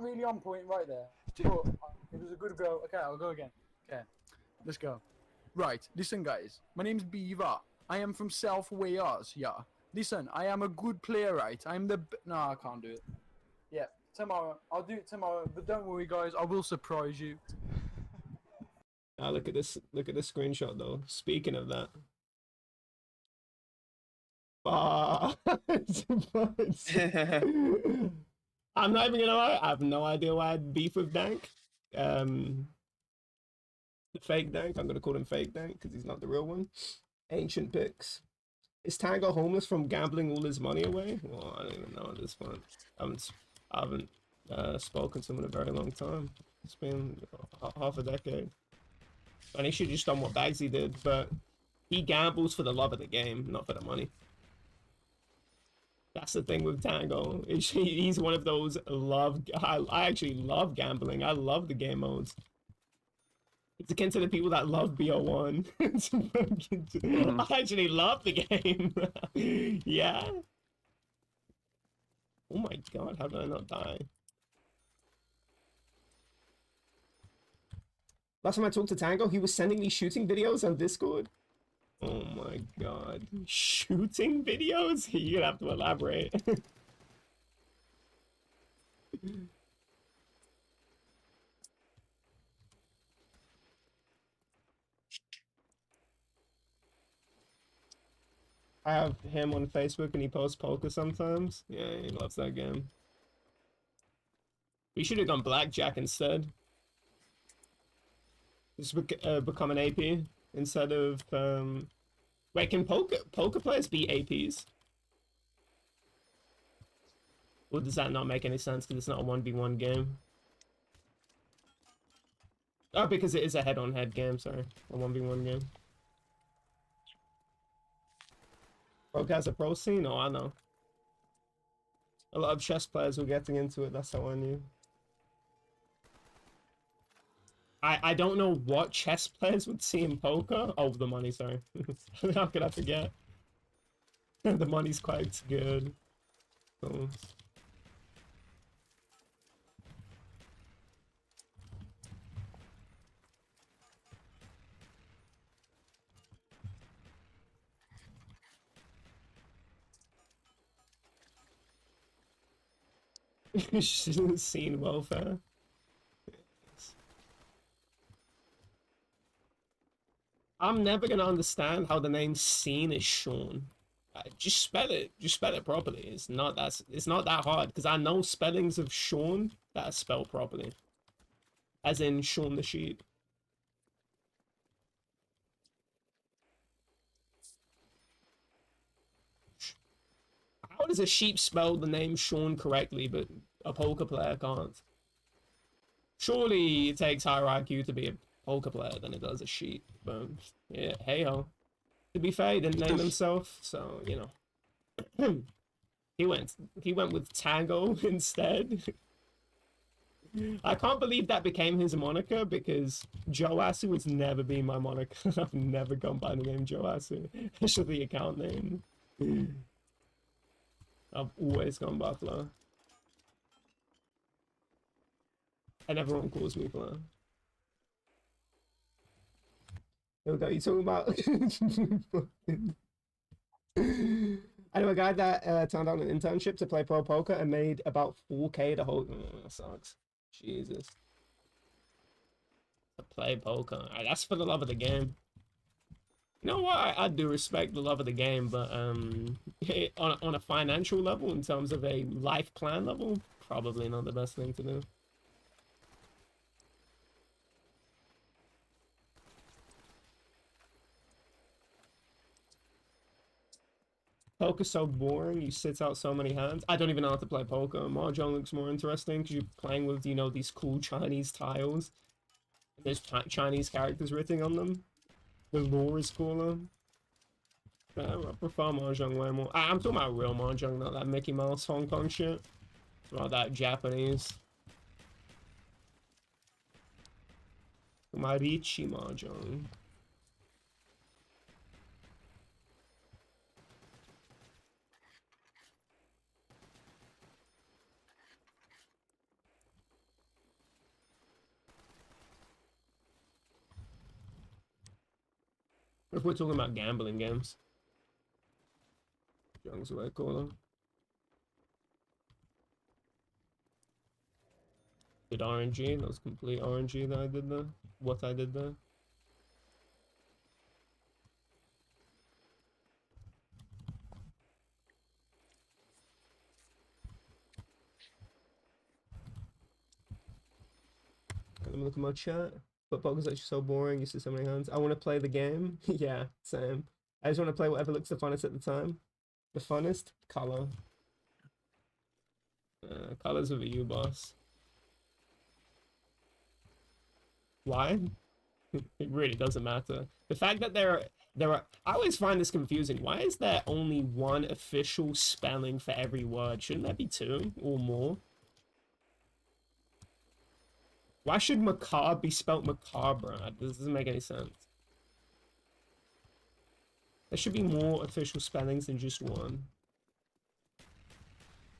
really on point right there. But it was a good go. Okay, I'll go again. Okay, let's go. Right, listen, guys. My name's Beaver. I am from South Wales, yeah. Listen, I am a good player, right? I'm the... No, I can't do it. Yeah, tomorrow. I'll do it tomorrow. But don't worry, guys. I will surprise you. Ah, look at this screenshot, though. Speaking of that. I'm not even gonna lie, I have no idea why I'd beef with Dank. The fake Dank, I'm gonna call him fake Dank because he's not the real one. Ancient Picks. Is Tango homeless from gambling all his money away? Well, I don't even know at this point. I haven't spoken to him in a very long time. It's been half a decade. And he should have just done what Bagsy did, but he gambles for the love of the game, not for the money. That's the thing with Tango. He's one of those I actually love gambling. I love the game modes. It's akin to the people that love BO1. I actually love the game. Yeah. Oh my god, how did I not die? Last time I talked to Tango, he was sending me shooting videos on Discord. Oh my god. Shooting videos? You're gonna have to elaborate. I have him on Facebook and he posts poker sometimes. Yeah, he loves that game. We should have gone blackjack instead. Just become an AP instead of wait, can poker players be APs? Or does that not make any sense because it's not a 1v1 game? Oh, because it is a head-on-head game, sorry. A 1v1 game. Poker has a pro scene? Oh, I know. A lot of chess players were getting into it, that's how I knew. I don't know what chess players would see in poker. Oh, the money, sorry. How could I forget? The money's quite good. So. Seen welfare. I'm never gonna understand how the name Scene is Sean. Just spell it. Just spell it properly. It's not that hard because I know spellings of Sean that are spelled properly, as in Sean the sheep. How does a sheep spell the name Sean correctly, but a poker player can't? Surely it takes higher IQ to be a poker player than it does a sheep. But yeah, hey ho. To be fair, he didn't name himself, so you know. he went with Tango instead. I can't believe that became his moniker because Joasu has never been my moniker. I've never gone by the name Joasu. It's just the account name. I've always gone by Flo. And everyone calls me Flo. Here we go, you talking about... I know a guy that turned down an internship to play pro poker and made about 4K the whole... Oh, that sucks. Jesus. To play poker. That's for the love of the game. You know what? I do respect the love of the game, but on a financial level, in terms of a life plan level, probably not the best thing to do. Poker's so boring. You sit out so many hands. I don't even know how to play poker. Mahjong looks more interesting because you're playing with, you know, these cool Chinese tiles. There's Chinese characters written on them. The lore is cooler. I prefer Mahjong way more. I'm talking about real Mahjong, not that Mickey Mouse Hong Kong shit. It's about that Japanese. Marichi Mahjong. If we're talking about gambling games. Mahjong's way cooler. Did RNG? That was complete RNG that I did there. What I did there. Let me look at my chat. But poker's actually so boring. You see so many hands. I want to play the game. Yeah, same. I just want to play whatever looks the funnest at the time. The funnest? Color. Colors with a U, boss. Why? It really doesn't matter. The fact that there are I always find this confusing. Why is there only one official spelling for every word? Shouldn't there be two or more? Why should macabre be spelt macabre? This doesn't make any sense. There should be more official spellings than just one.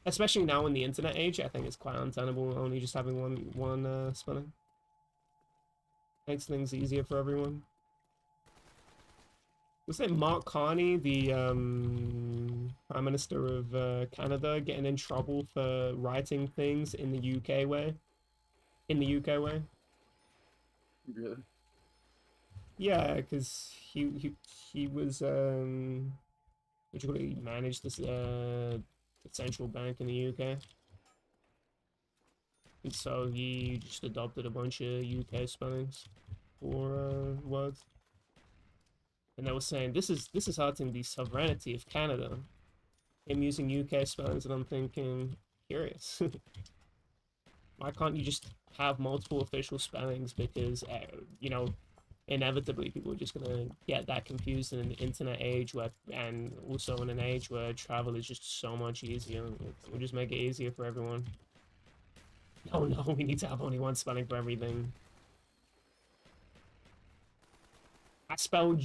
Especially now in the internet age, I think it's quite untenable only just having one spelling. Makes things easier for everyone. Was it Mark Carney, the Prime Minister of Canada, getting in trouble for writing things in the UK way? In the UK way? Really? Yeah, because he was what do you call it? He managed this the central bank in the UK, and so he just adopted a bunch of UK spellings for words. And they were saying this is hurting the sovereignty of Canada. Him using UK spellings, and I'm thinking, curious. Why can't you just have multiple official spellings? Because you know, inevitably people are just gonna get that confused in an internet age where, and also in an age where travel is just so much easier. We'll just make it easier for everyone. No, we need to have only one spelling for everything. I spelled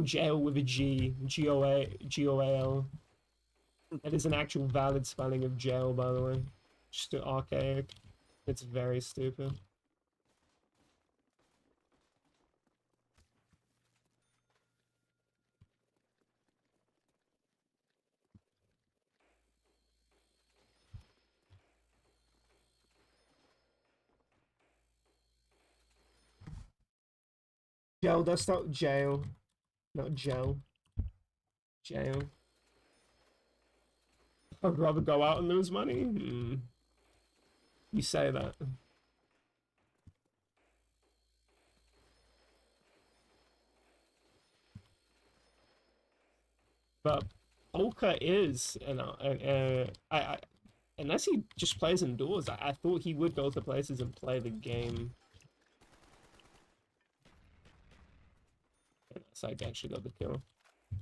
jail with a G. G-O-A-L. That is an actual valid spelling of jail, by the way. Just archaic. It's very stupid. Jail, that's not jail. Not jail. Jail. I'd rather go out and lose money? You say that. But Polka is, unless he just plays indoors, I thought he would go to places and play the game. So I actually got the kill.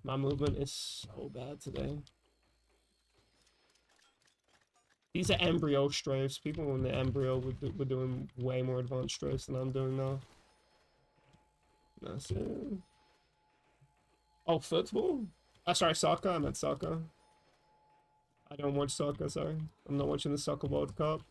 My movement is so bad today. These are embryo strafes. People in the embryo were doing way more advanced strafes than I'm doing now. That's it. Oh, football? Sorry, soccer. I meant soccer. I don't watch soccer, sorry. I'm not watching the Soccer World Cup.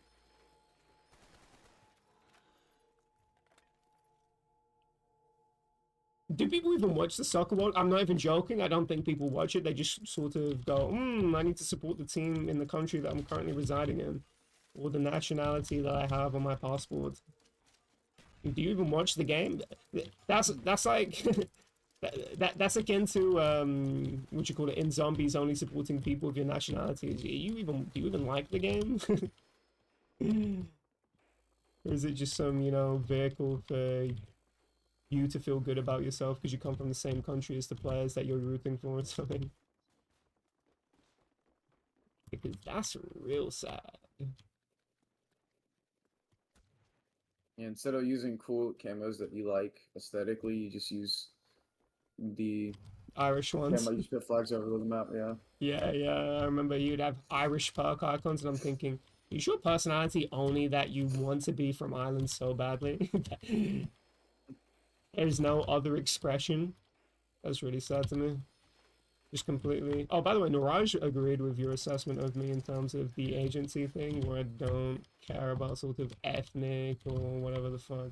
Do people even watch the Soccer World? I'm not even joking. I don't think people watch it. They just sort of go, I need to support the team in the country that I'm currently residing in, or the nationality that I have on my passport. Do you even watch the game? That's like that's akin to what you call it in zombies, only supporting people of your nationality. Do you even like the game? Or is it just some, you know, vehicle for you to feel good about yourself because you come from the same country as the players that you're rooting for or something? Because that's real sad. Yeah, instead of using cool camos that you like aesthetically, you just use the Irish ones. camo. You just put flags over the map. Yeah. Yeah, I remember you'd have Irish perk icons, and I'm thinking, is your personality only that you want to be from Ireland so badly? There's no other expression. That's really sad to me. Just completely. Oh, by the way, Niraj agreed with your assessment of me in terms of the agency thing, where I don't care about sort of ethnic or whatever the fuck,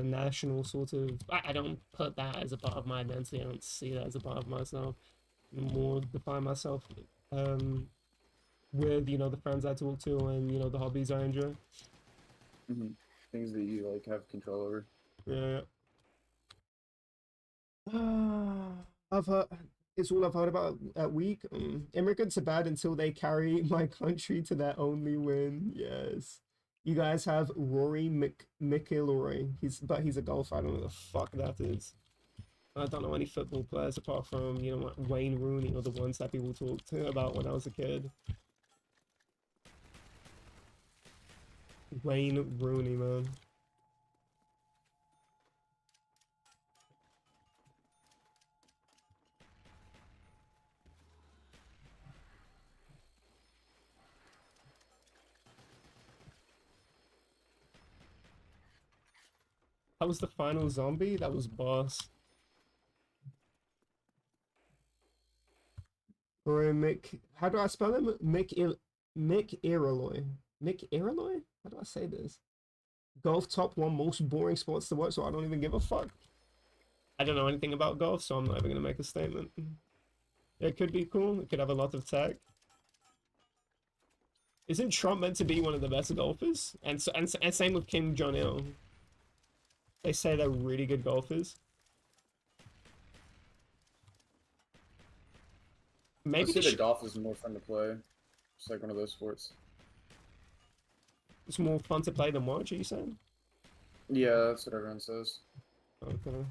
national sort of. I don't put that as a part of my identity. I don't see that as a part of myself. More define myself with, you know, the friends I talk to and, you know, the hobbies I enjoy. Things that you like have control over. Yeah. I've heard, it's all I've heard about at week. Immigrants are bad until they carry my country to their only win. Yes. You guys have Rory McIlroy. But he's a golfer. I don't know what the fuck that is. I don't know any football players apart from, you know, like Wayne Rooney or the ones that people talked about when I was a kid. Wayne Rooney, man. That was the final zombie? That was boss. Or Mick, how do I spell him? Mick Iraloy. Mick Iraloy? How do I say this? Golf top 1 most boring sports to watch, so I don't even give a fuck. I don't know anything about golf, so I'm not even gonna make a statement. It could be cool. It could have a lot of tech. Isn't Trump meant to be one of the best golfers? And same with Kim Jong-il. They say they're really good golfers. Maybe I see that golf is more fun to play. It's like one of those sports. It's more fun to play than watch, are you saying? Yeah, that's what everyone says. Okay.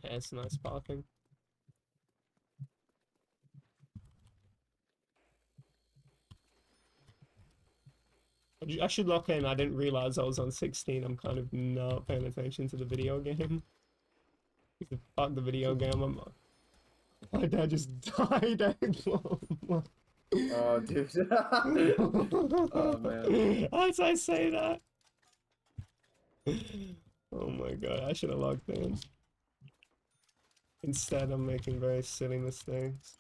Yeah, it's nice parking. I should lock in. I didn't realize I was on 16. I'm kind of not paying attention to the video game. Fuck the video game. My dad just died. Oh, dude. Oh, man. As I say that. Oh my god, I should have logged in. Instead, I'm making very silly mistakes.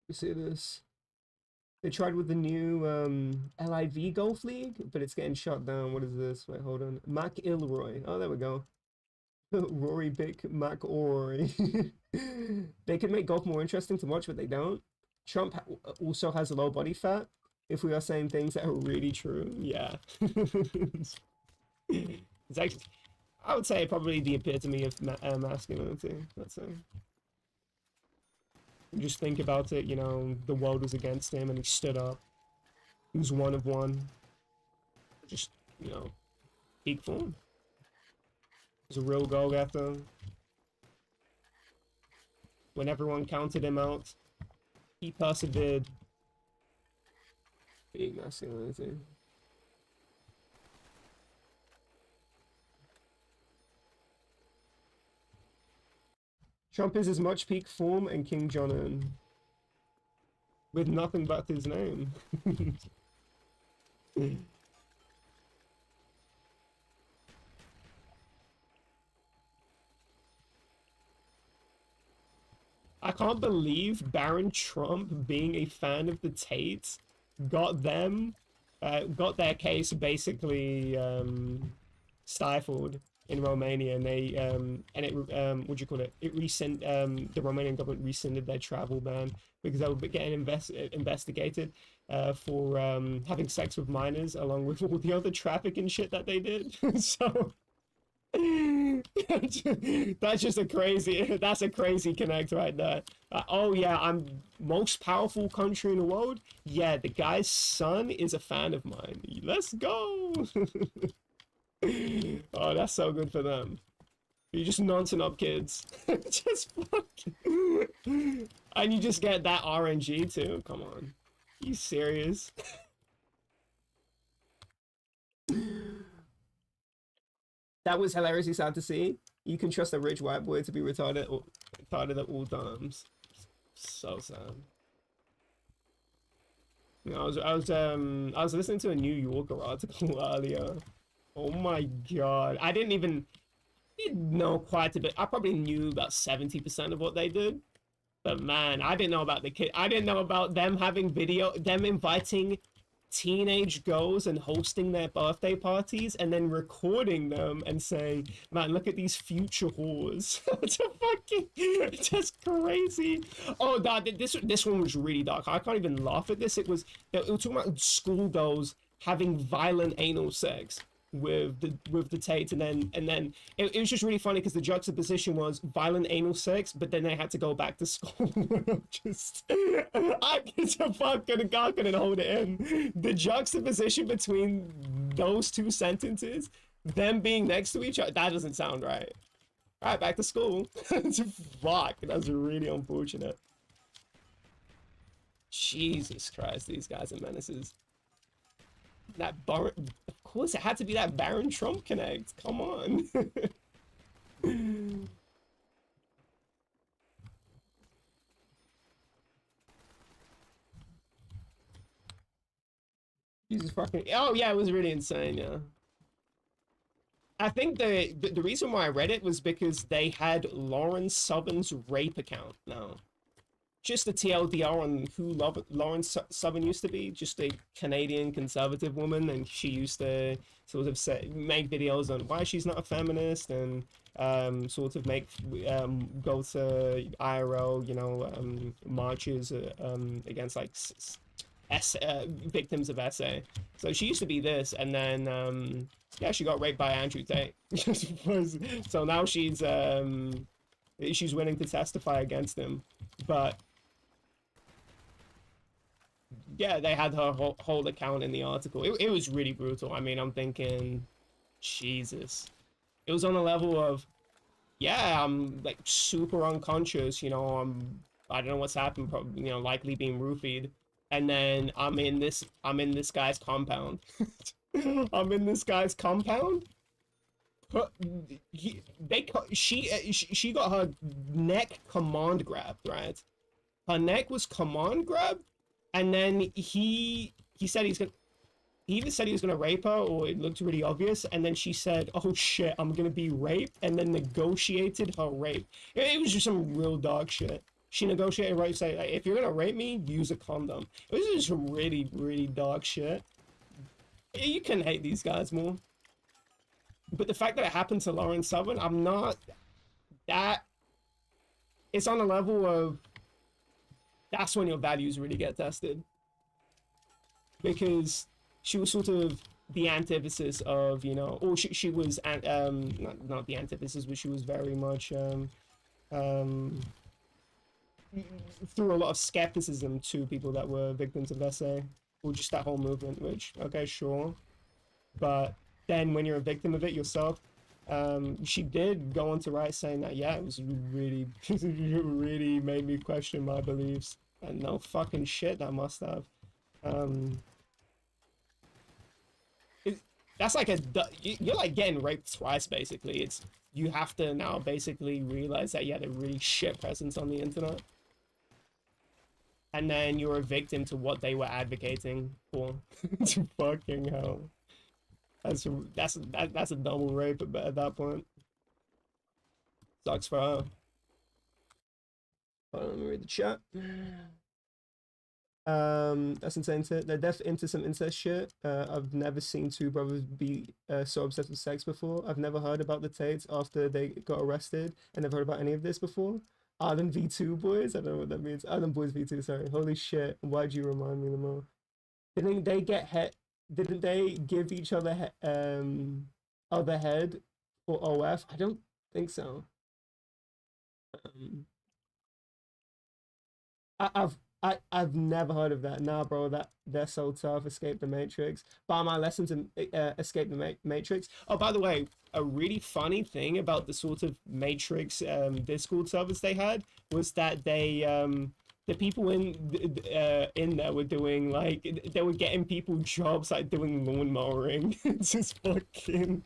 You see this? They tried with the new LIV Golf League, but it's getting shut down. What is this? Wait, hold on. Mac Ilroy. Oh, there we go. Rory Bick McOroy. They could make golf more interesting to watch, but they don't. Trump also has a low body fat. If we are saying things that are really true, yeah. It's actually, I would say probably the epitome of masculinity. Let's say. Just think about it, you know, the world was against him and he stood up. He was one of one. Just, you know, peak form. He was a real go-getter. When everyone counted him out, he persevered. Big masculinity. Trump is as much peak form and King Jong-un with nothing but his name. I can't believe Baron Trump being a fan of the Tates got their case basically stifled in Romania, and they what do you call it? It the Romanian government rescinded their travel ban because they were getting investigated for having sex with minors, along with all the other trafficking shit that they did. So that's just a crazy connect right there. Oh yeah, I'm most powerful country in the world. Yeah, the guy's son is a fan of mine. Let's go. Oh, that's so good for them. You're just nonsense up kids. Just fucking. And you just get that RNG too? Come on. You serious? That was hilariously sad to see. You can trust a rich white boy to be retarded at all times. So sad. You know, I was listening to a New Yorker article earlier. Oh my god. I didn't know quite a bit. I probably knew about 70% of what they did. But man, I didn't know about the kid. I didn't know about them having them inviting teenage girls and hosting their birthday parties and then recording them and saying, man, look at these future whores. It's a fucking, just crazy. Oh, this one was really dark. I can't even laugh at this. It was talking about schoolgirls having violent anal sex with the Tate, and then it was just really funny because the juxtaposition was violent anal sex, but then they had to go back to school. Just I couldn't hold it in. The juxtaposition between those two sentences, them being next to each other, that doesn't sound right. All right, back to school. Fuck, that's really unfortunate. Jesus Christ, these guys are menaces. That Baron, of course, it had to be that Baron Trump connect. Come on. Jesus fucking. Oh yeah, it was really insane. Yeah. I think the reason why I read it was because they had Lauren Southern's rape account now. Just a TLDR on who Lauren Southern used to be, just a Canadian conservative woman, and she used to sort of make videos on why she's not a feminist, and sort of go to IRL, you know, marches against like victims of SA. So she used to be this, and then yeah, she got raped by Andrew Tate. So now she's willing to testify against him, but yeah, they had her whole account in the article. It was really brutal. I mean, I'm thinking, Jesus. It was on a level of, yeah, I'm like super unconscious, you know, I don't know what's happened, probably, you know, likely being roofied. And then I'm in this guy's compound. I'm in this guy's compound. She got her neck command grabbed, right? Her neck was command grabbed. And then he said he either said he was gonna rape her, or it looked really obvious, and then she said, oh shit, I'm gonna be raped, and then negotiated her rape. It was just some real dog shit. She negotiated rape, saying, like, if you're gonna rape me, use a condom. It was just some really, really dog shit. You can hate these guys more. But the fact that it happened to Lauren Southern, I'm not... That... It's on a level of... That's when your values really get tested. Because she was sort of the antithesis of, you know... Or she was... not the antithesis, but she was very much... threw a lot of skepticism to people that were victims of SA. Or just that whole movement, which, okay, sure. But then when you're a victim of it yourself, she did go on to write saying that, yeah, it was really, it really made me question my beliefs. And no fucking shit, that must have. That's like you're like getting raped twice, basically. You have to now basically realize that you had a really shit presence on the internet. And then you're a victim to what they were advocating for. Fucking hell. That's a double rape at that point. Sucks for her. Let me read the chat. That's insane. They're definitely into some incest shit. I've never seen two brothers be so obsessed with sex before. I've never heard about the Tates after they got arrested, and never heard about any of this before. Island V2 boys? I don't know what that means. Island Boys V2, sorry. Holy shit. Why'd you remind me the most? Didn't they get hit? Didn't they give each other other head for OF? I don't think so. I've never heard of that. Nah, bro, they're so tough. Escape the Matrix. By my lessons in Escape the Matrix. Oh, by the way, a really funny thing about the sort of Matrix Discord servers they had was that they the people in there were doing, like, they were getting people jobs like doing lawn mowing. It's just fucking.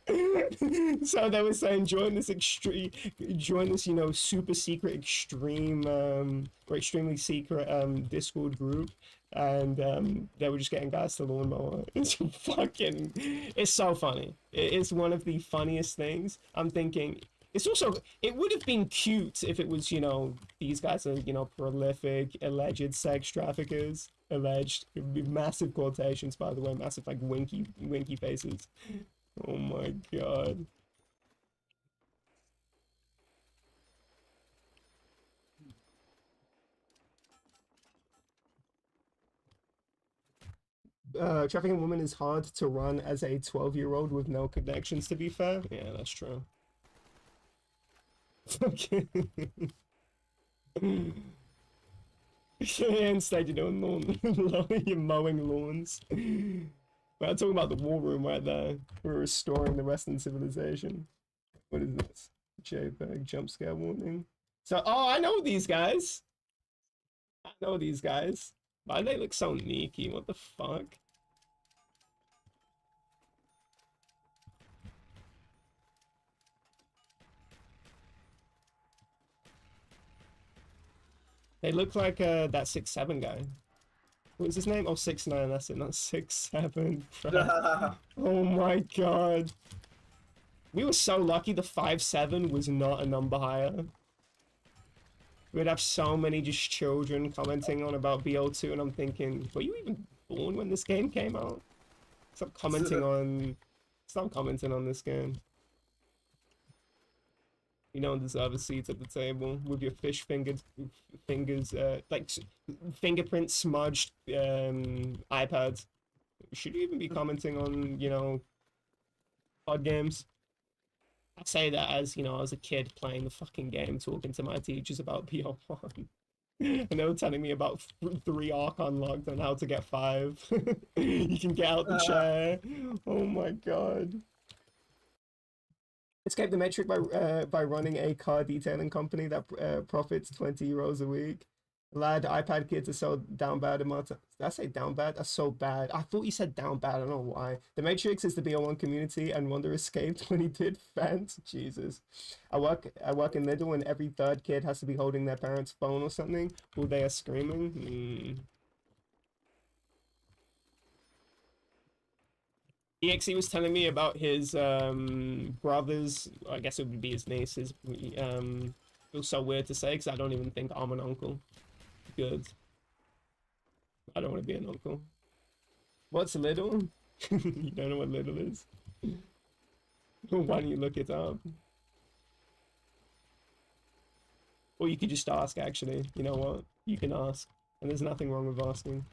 So they were saying join this, you know, super secret extreme or extremely secret Discord group, and they were just getting guys to lawn mower. It's fucking. It's so funny. It's one of the funniest things. I'm thinking. It's also, it would have been cute if it was, you know, these guys are, you know, prolific, alleged sex traffickers. Alleged. It would be massive quotations, by the way, massive, like, winky faces. Oh my god. Trafficking women is hard to run as a 12-year-old with no connections, to be fair. Yeah, that's true. Okay. Instead you're doing lawn, you're mowing lawns. We're talking about the war room right there. We're restoring the Western civilization. What is this? JPEG jump scare warning. So, oh, I know these guys. I know these guys. Why do they look so sneaky? What the fuck? They look like that 6'7" guy. What was his name? Oh, 6'9", that's it, not 6'7". Oh my god. We were so lucky the 5'7" was not a number higher. We'd have so many just children commenting on about BO2, and I'm thinking, were you even born when this game came out? Stop commenting on this game. You don't deserve a seat at the table with your fingers, like fingerprint smudged iPads. Should you even be commenting on, you know, odd games? I say that as, you know, I was a kid playing the fucking game, talking to my teachers about BO1. And they were telling me about 3 Arc unlocked and how to get 5. You can get out the chair. Oh my god. Escape the metric by running a car detailing company that profits 20 euros a week. Lad, iPad kids are so down bad. Did I say down bad? That's so bad. I thought you said down bad. I don't know why. The Matrix is the BO1 community, and Wonder escaped when he did fence. Jesus. I work in Lidl, and every third kid has to be holding their parents' phone or something while they are screaming. EXE was telling me about his brothers. I guess it would be his nieces. It was so weird to say because I don't even think I'm an uncle. Good. I don't want to be an uncle. What's little? You don't know what little is? Why don't you look it up? Or you could just ask, actually. You know what? You can ask. And there's nothing wrong with asking.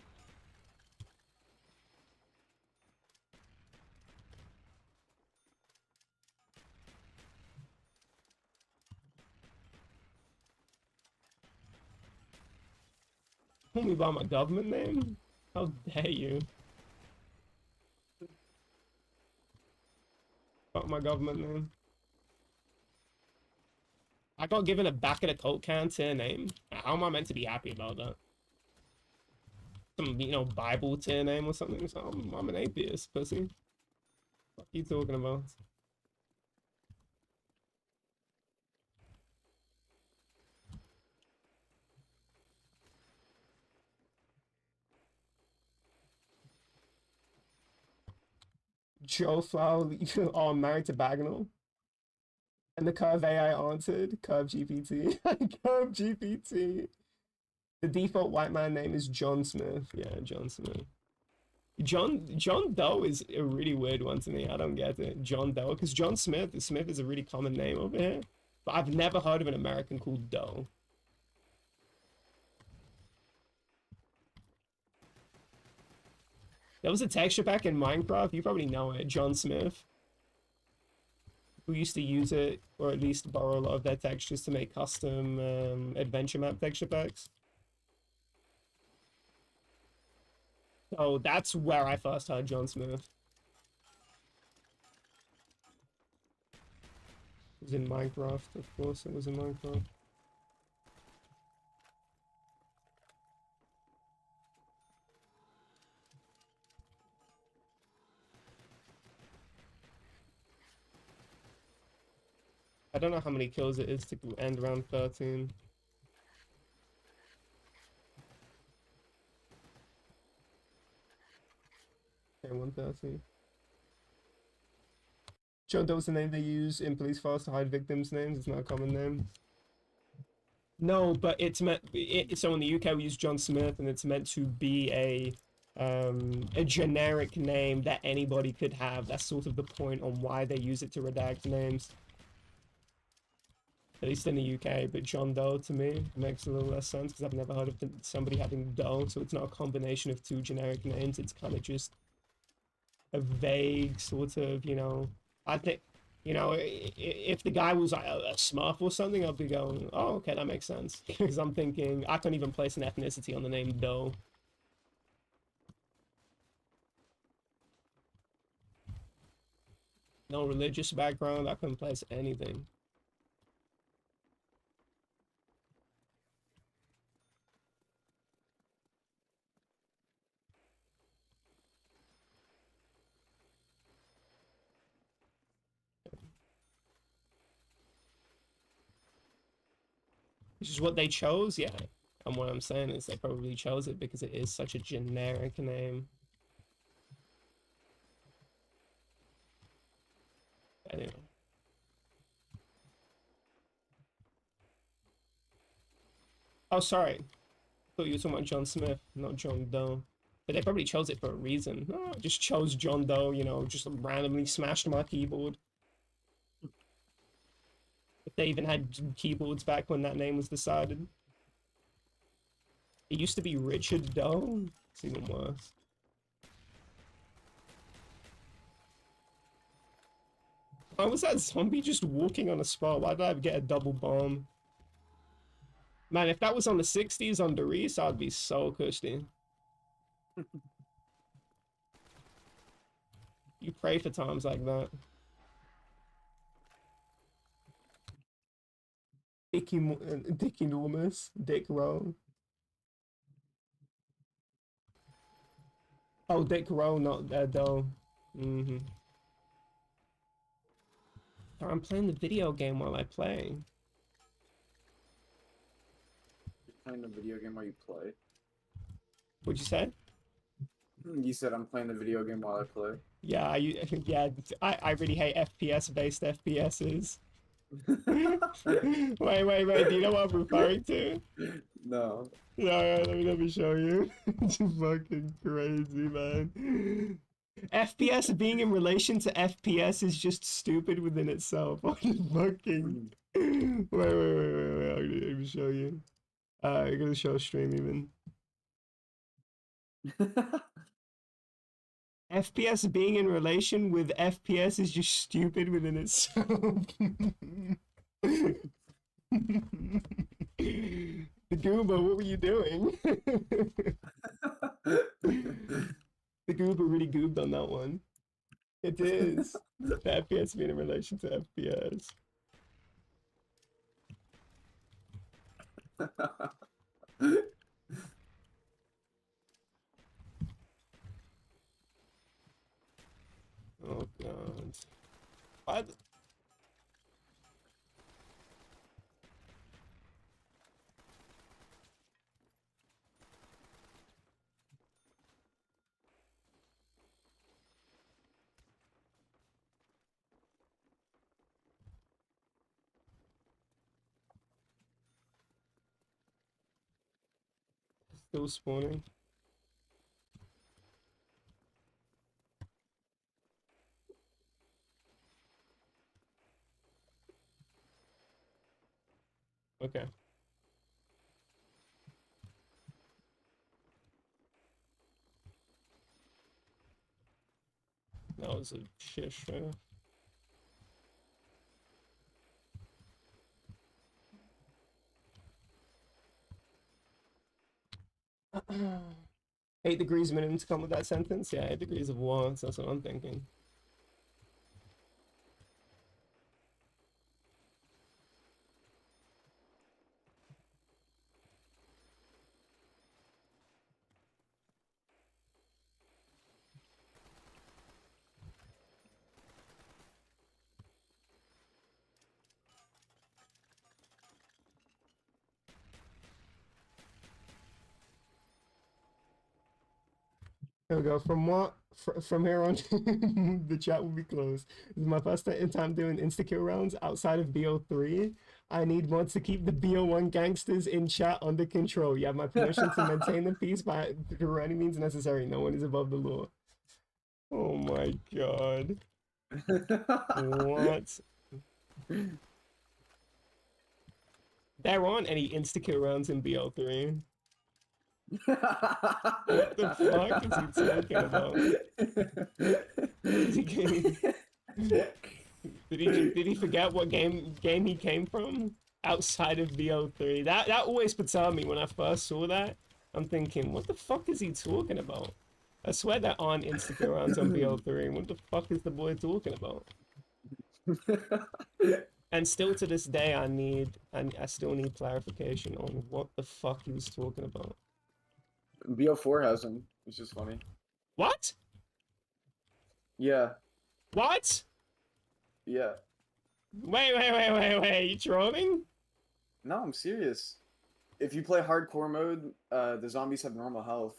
Call me by my government name? How dare you? Fuck my government name. I got given a back of the Coke can tier name. How am I meant to be happy about that? Some, you know, Bible tier name or something. So I'm an atheist, pussy. What are you talking about? Joe Flower, oh, I'm married to Bagnall. And the Curve AI answered, Curve GPT. Curve GPT. The default white man name is John Smith. Yeah, John Smith. John Doe is a really weird one to me. I don't get it. John Doe, because John Smith is a really common name over here. But I've never heard of an American called Doe. There was a texture pack in Minecraft, you probably know it, John Smith, who used to use it, or at least borrow a lot of their textures to make custom adventure map texture packs. So that's where I first heard John Smith. It was in Minecraft, of course it was in Minecraft. I don't know how many kills it is to end round 13. Okay, 130. John Doe's the name they use in police files to hide victims' names. It's not a common name. No, but it's meant. So in the UK we use John Smith, and it's meant to be a generic name that anybody could have. That's sort of the point on why they use it to redact names. At least in the UK, but John Doe to me makes a little less sense because I've never heard of somebody having Doe, so it's not a combination of 2 generic names, it's kind of just a vague sort of, you know, I think, you know, if the guy was like a Smurf or something, I'd be going, oh, okay, that makes sense, because I'm thinking, I can't even place an ethnicity on the name Doe. No religious background. I couldn't place anything. Which is what they chose, yeah. And what I'm saying is they probably chose it because it is such a generic name. Anyway. Oh, sorry. Thought you were talking about John Smith, not John Doe. But they probably chose it for a reason. Oh, just chose John Doe, you know, just randomly smashed my keyboard. If they even had keyboards back when that name was decided. It used to be Richard Doe. It's even worse. Why was that zombie just walking on a spot? Why did I get a double bomb? Man, if that was on the 60s on Doris, I'd be so cushy. You pray for times like that. Dick enormous. Dick roll. Oh, Dick roll, not Doe. Mm-hmm. I'm playing the video game while I play. You're playing the video game while you play? What'd you say? You said I'm playing the video game while I play. Yeah, I really hate FPS-based FPSs. Wait, do you know what I'm referring to? No. No, let me show you. It's fucking crazy, man. FPS being in relation to FPS is just stupid within itself. Fucking... Wait, let me show you. I'm gonna show stream even. FPS being in relation with FPS is just stupid within itself. The Goober, what were you doing? The Goober really goobed on that one. It is. The FPS being in relation to FPS. Oh god. Why the... Still spawning. Okay. That was a shit show. Eight degrees minimum to come with that sentence? Yeah, 8 degrees of war, so that's what I'm thinking. Here we go. From here on, the chat will be closed. This is my first time doing insta-kill rounds outside of BO3. I need mods to keep the BO1 gangsters in chat under control. You have my permission to maintain the peace through any means necessary. No one is above the law. Oh my god. What? There aren't any insta-kill rounds in BO3. What the fuck is he talking about? Did he forget what game he came from? Outside of BO3. That always perturbed me when I first saw that. I'm thinking, what the fuck is he talking about? I swear there aren't insta-kill rounds on BO3. What the fuck is the boy talking about? And still to this day, I still need clarification on what the fuck he was talking about. BO4 has them, which is funny. What? Yeah, What? yeah. Wait, you trolling? No, I'm serious. If you play hardcore mode, the zombies have normal health,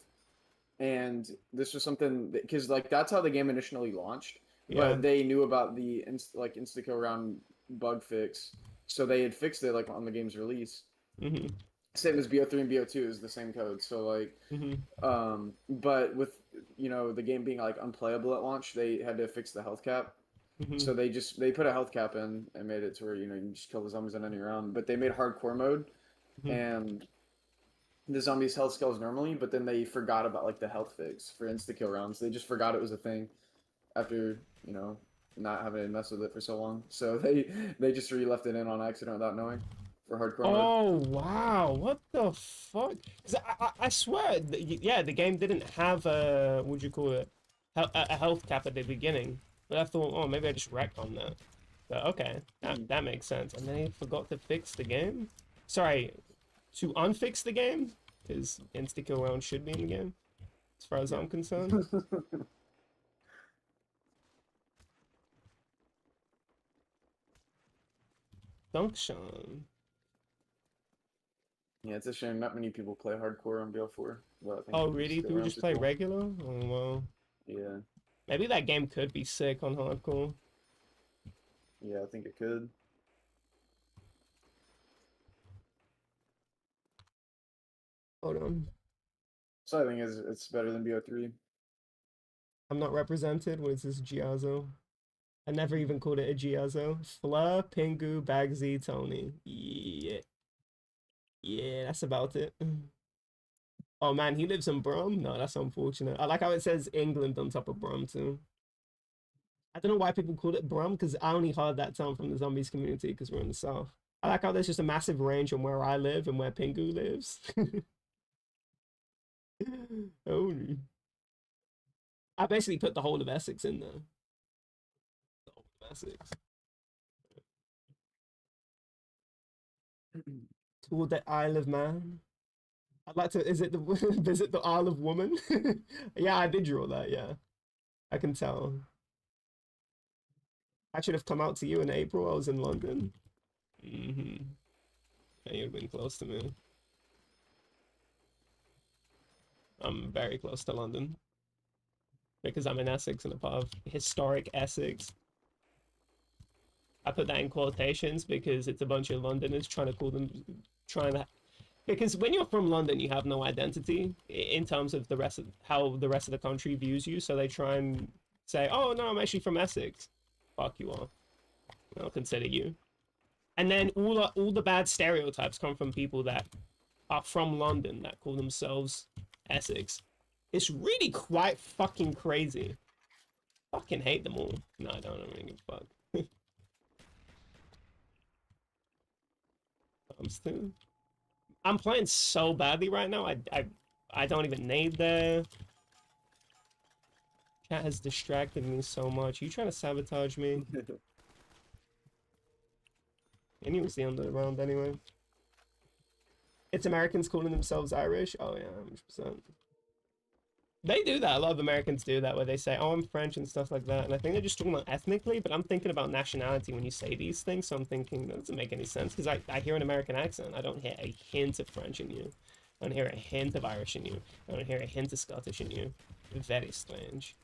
and this was something because like that's how the game initially launched. Yeah. But they knew about the insta kill round bug fix, so they had fixed it like on the game's release. Mm-hmm. Same as BO3 and BO2 is the same code. So like, Mm-hmm. but with the game being like unplayable at launch, they had to fix the health cap. Mm-hmm. So they put a health cap in and made it to where you can just kill the zombies on any round. But they made hardcore mode, Mhm. and the zombies health scales normally, but then they forgot about like the health fix for insta kill rounds. They just forgot it was a thing after not having to mess with it for so long. So they just left it in on accident without knowing for hardcore mode. Oh wow, what the fuck? Because I swear, yeah, the game didn't have a, what do you call it, a health cap at the beginning. But I thought, oh, maybe I just wrecked on that. But okay, that makes sense. And then he forgot to fix the game. Sorry, to unfix the game, because insta kill round should be in the game, as far as I'm concerned. Function. Yeah, it's a shame not many people play hardcore on BL4. But I think Oh really? still People rounds just are play cool. regular? Oh well. Yeah, Maybe that game could be sick on hardcore. yeah, I think it could. Hold on. So I think it's better than BO3. I'm not represented. What is this, Giazzo? I never even called it a Giazzo. Fleur, Pingu, Bagsy, Tony. Yeah. Yeah, that's about it. Oh man, he lives in Brum? No, that's unfortunate. I like how it says England on top of Brum too. I don't know why people call it Brum, because I only heard that term from the zombies community because we're in the south. I like how there's just a massive range from where I live and where Pingu lives. Oh, I basically put the whole of Essex in there. The whole of Essex. Toward the Isle of Man. I'd like to, is it the, visit the Isle of Woman? Yeah, I did draw that, yeah. I can tell. I should have come out to you in April. I was in London. Mm-hmm. Yeah, you'd have been close to me. I'm very close to London. Because I'm in Essex and a part of historic Essex. I put that in quotations because it's a bunch of Londoners trying to because when you're from London, you have no identity in terms of how the rest of the country views you. So they try and say, "Oh no, I'm actually from Essex." Fuck you all. I'll consider you. And then all the bad stereotypes come from people that are from London that call themselves Essex. It's really quite fucking crazy. Fucking hate them all. No, I don't really give a fuck. I'm playing so badly right now. I don't even need there. Chat has distracted me so much. You trying to sabotage me? And you was the under the round anyway. It's Americans calling themselves Irish. Oh yeah, 100%. They do that. A lot of Americans do that, where they say, "Oh, I'm French" and stuff like that. And I think they're just talking about ethnically, but I'm thinking about nationality when you say these things. So I'm thinking that doesn't make any sense because I hear an American accent. I don't hear a hint of French in you. I don't hear a hint of Irish in you. I don't hear a hint of Scottish in you. Very strange.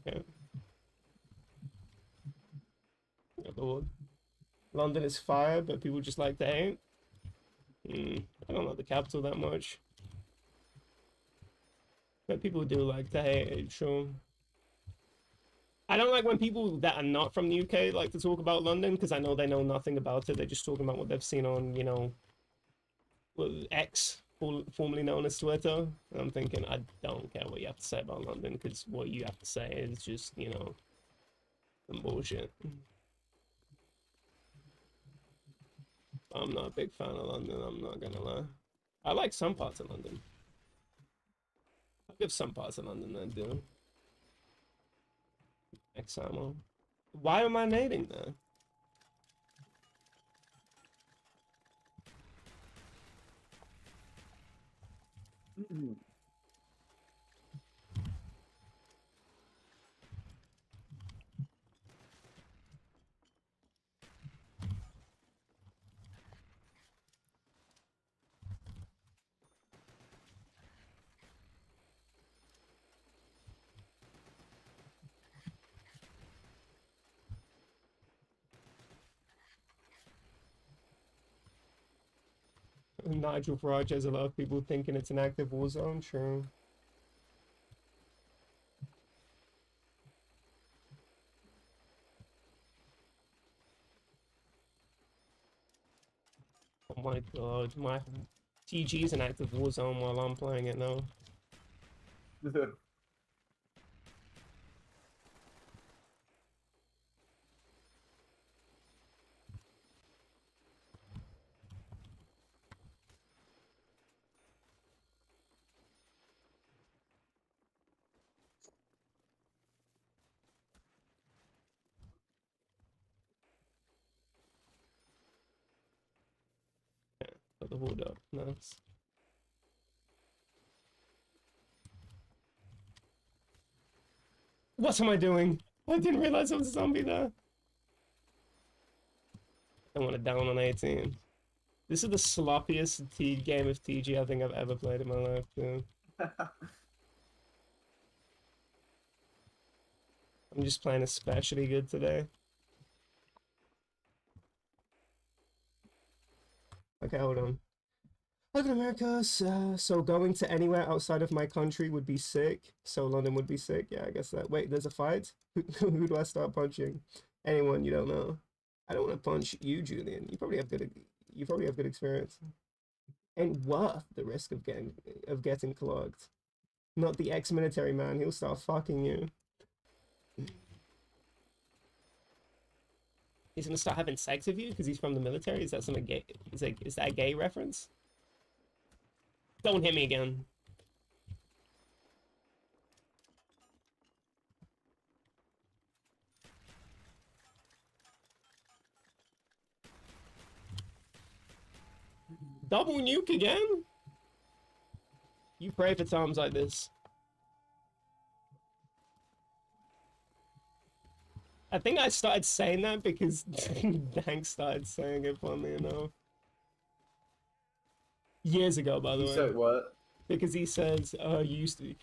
Okay. Good Lord. London is fire, but people just like to hate. I don't like the capital that much. But people do like to hate, sure. I don't like when people that are not from the UK like to talk about London, because I know they know nothing about it. They're just talking about what they've seen on, you know, X, formerly known as Twitter. And I'm thinking, I don't care what you have to say about London, because what you have to say is just, you know, some bullshit. I'm not a big fan of London, I'm not gonna lie. I like some parts of London. I'll give some parts of London that do. X ammo. Why am I nading there? Nigel Farage has a lot of people thinking it's an active war zone. True. Oh my god, my TG is an active war zone while I'm playing it now. Put the hood up. Nice. What am I doing? I didn't realize there was a zombie there. I want to down on 18. This is the sloppiest game of TG I think I've ever played in my life, too. I'm just playing especially good today. Okay, hold on. Live in America, so going to anywhere outside of my country would be sick. So London would be sick. Yeah, I guess that. Wait, there's a fight? Who do I start punching? Anyone you don't know. I don't want to punch you, Julian. You probably have good experience. And worth the risk of getting clogged. Not the ex-military man. He'll start fucking you. He's gonna start having sex with you because he's from the military? Is that something gay? Is that a gay reference? Don't hit me again. Double nuke again? You pray for times like this. I think I started saying that because Dank started saying it, funnily enough. Years ago, by the way. You said what? Because he says, "Oh, I used to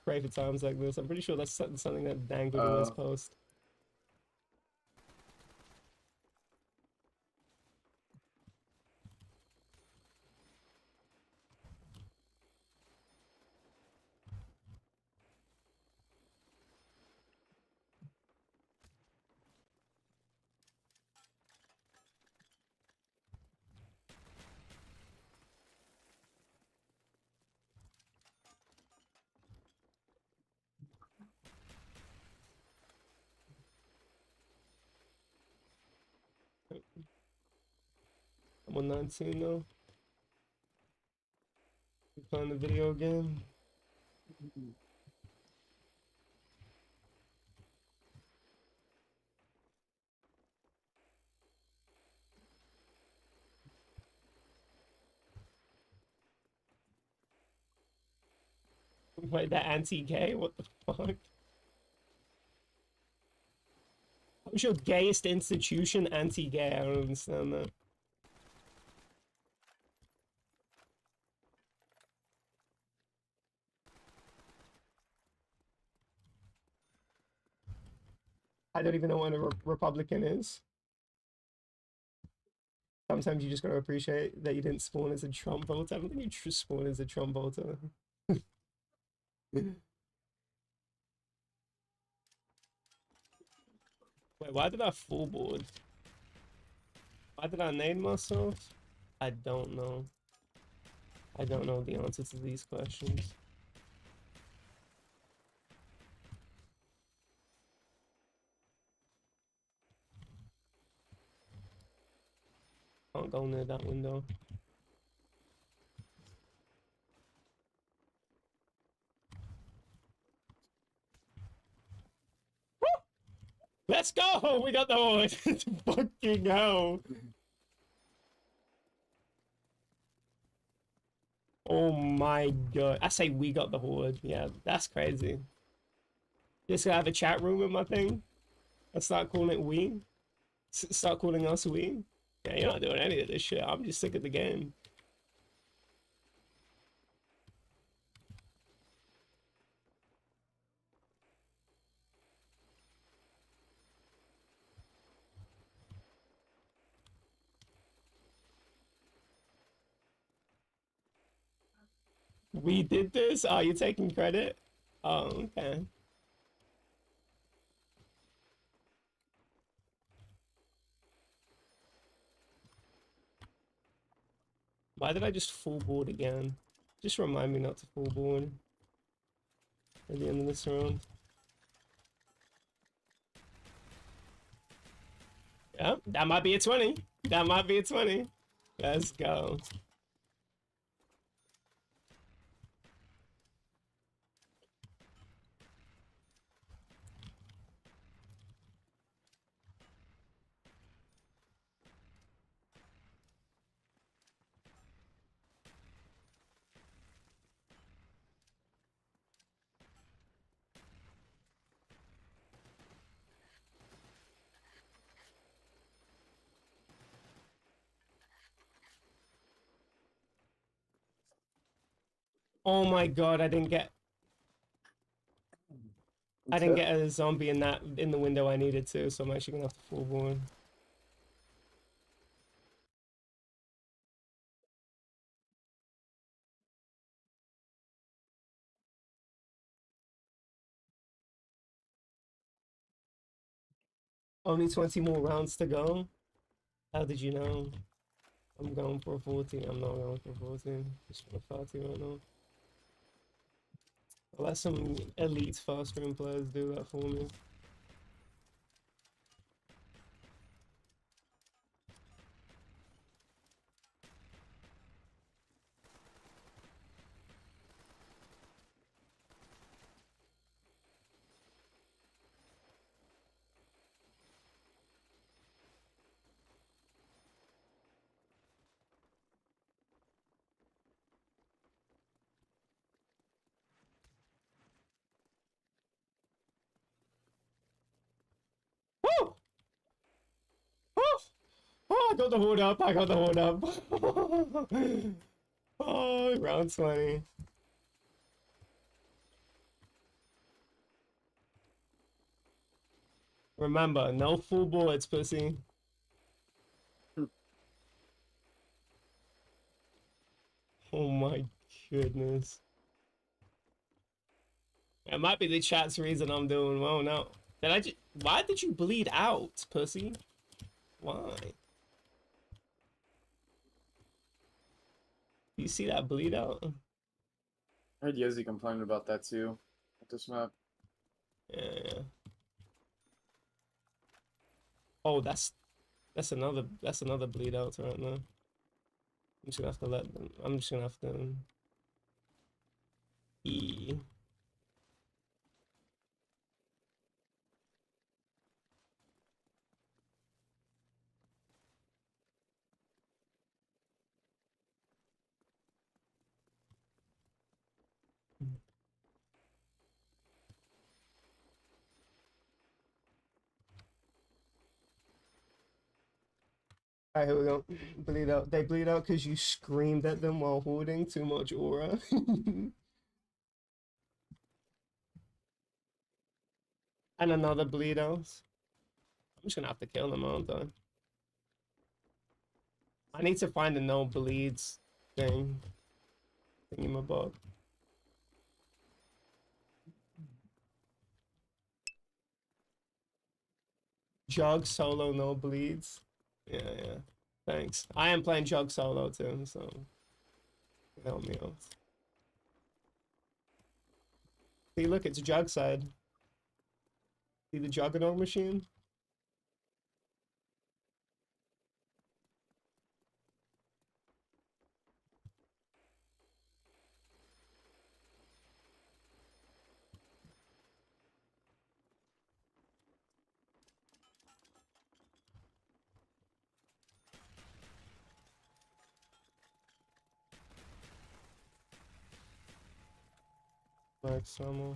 pray for times like this." I'm pretty sure that's something that Dank would always post. I'm on 19 though. You playing the video game? Wait, that anti-gay? What the fuck? How's your gayest institution anti-gay? I don't understand that. I don't even know what a Republican is. Sometimes you just gotta appreciate that you didn't spawn as a Trump voter. I don't think you spawn as a Trump voter. Wait, why did I full board? Why did I name myself? I don't know. I don't know the answer to these questions. Can't go near that window. Let's go! We got the horse! Fucking hell! Oh my god. I say we got the horde. Yeah, that's crazy. Just gonna have a chat room with my thing. I start calling it we. Start calling us we. Yeah, you're not doing any of this shit. I'm just sick of the game. We did this? Oh, you're taking credit? Oh, okay. Why did I just full board again? Just remind me not to full board at the end of this round. Yeah, that might be a 20. That might be a 20. Let's go. Oh my god, I didn't get a zombie in the window I needed to, so I'm actually gonna have to full board. Only 20 more rounds to go. How did you know? I'm going for a 14. I'm not going for a 14. Just for a 30 right now. I'll let some elite fast room players do that for me. Woo! Woo! Oh, I got the hold up. I got the hold up. Oh, round 20. Remember, no full boards, pussy. Oh my goodness. It might be the chat's reason I'm doing well now. Why did you bleed out, pussy? Why? You see that bleed out? I heard Yezi complaining about that too. At this map. Yeah. Oh, that's another bleed out right now. I'm just gonna have to let them. I'm just gonna have to. E. Alright, here we go. Bleed out. They bleed out because you screamed at them while holding too much aura. And another bleed out. I'm just gonna have to kill them, aren't I? I need to find the no bleeds thing. Thingamabob. Jug solo, no bleeds. Yeah, yeah. Thanks. I am playing Jug solo too, so help me out. See, look, it's Jug side. See the Juggernaut machine? Like summer.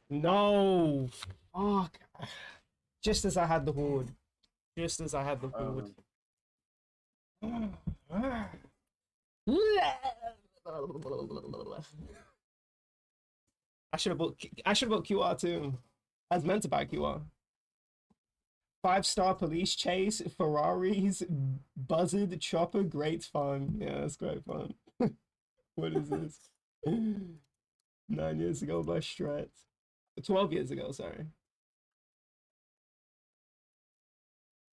No! Fuck. Just as I had the horde. Just as I had the horde. I should have bought QR too. I was meant to buy QR. 5-star police chase, Ferraris, buzzard, chopper, great fun. Yeah, that's great fun. What is this? 9 years ago by Strat. 12 years ago, sorry.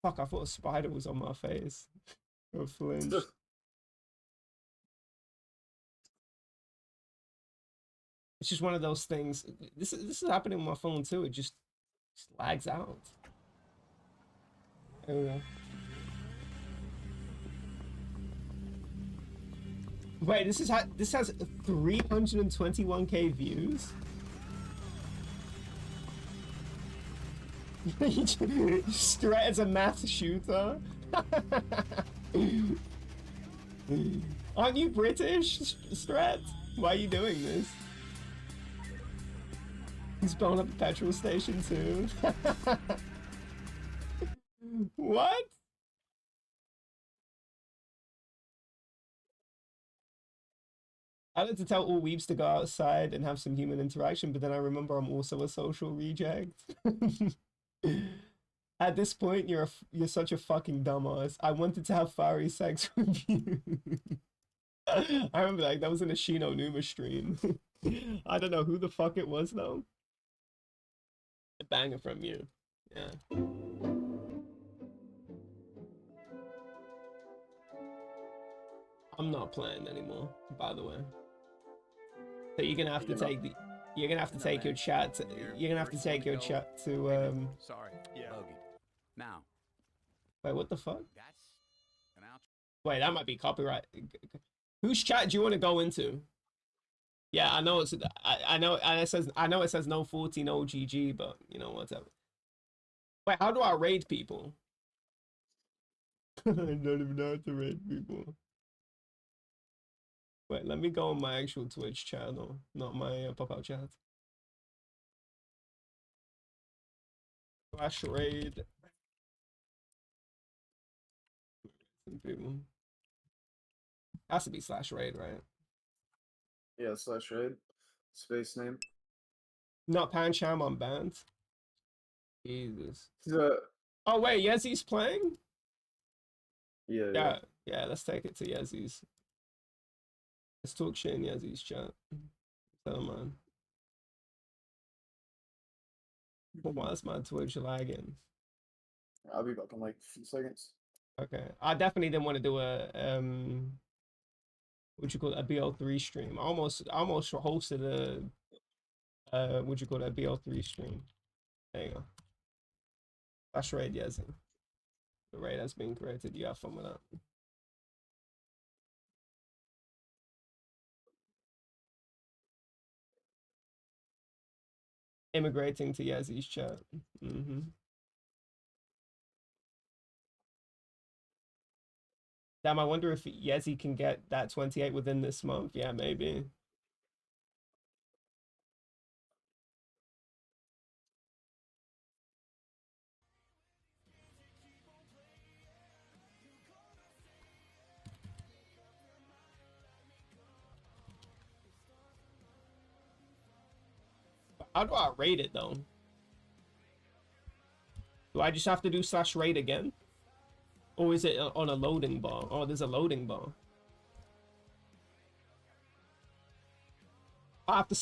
Fuck, I thought a spider was on my face. I flinched. It's just one of those things. This is happening on my phone too. It just lags out. There we go. Wait, this has 321k views. Strat is a math shooter. Aren't you British, Strat? Why are you doing this? He's blowing up a petrol station too. What? I like to tell all weebs to go outside and have some human interaction, but then I remember I'm also a social reject. At this point, you're such a fucking dumbass. I wanted to have fiery sex with you. I remember that was in a Shino Numa stream. I don't know who the fuck it was though. A banger from you. Yeah. I'm not playing anymore, by the way. So you're gonna have to take the you're gonna have to take your chat to, you're gonna have to take your chat to Sorry. Yeah. Now. Wait, what the fuck? That's an out. Wait, that might be copyright. Whose chat do you want to go into? Yeah, I know I know, and it says no 40, no GG, but you know whatever. Wait, how do I raid people? I don't even know how to raid people. Wait, let me go on my actual Twitch channel, not my pop-out chat. Slash raid. People. Has to be slash raid, right? Yeah, slash raid. Space name. Not Pancham on banned. Jesus. The Oh wait, Yezi's playing? yeah. Yeah, let's take it to Yezi's. Let's talk shit in Yezi's chat. So man. Why is my Twitch lagging? I'll be back in like a few seconds. Okay. I definitely didn't want to do a what you call it, a BL3 stream. I almost hosted a what you call it, a BL3 stream. There you go. That's raid Yezi. The raid has been created. You have fun with that. Immigrating to Yezi's chat. Damn, I wonder if Yezi can get that 28 within this month. Yeah, maybe. How do I rate it though? Do I just have to do /rate again? Or is it on a loading bar? Oh, there's a loading bar. I have to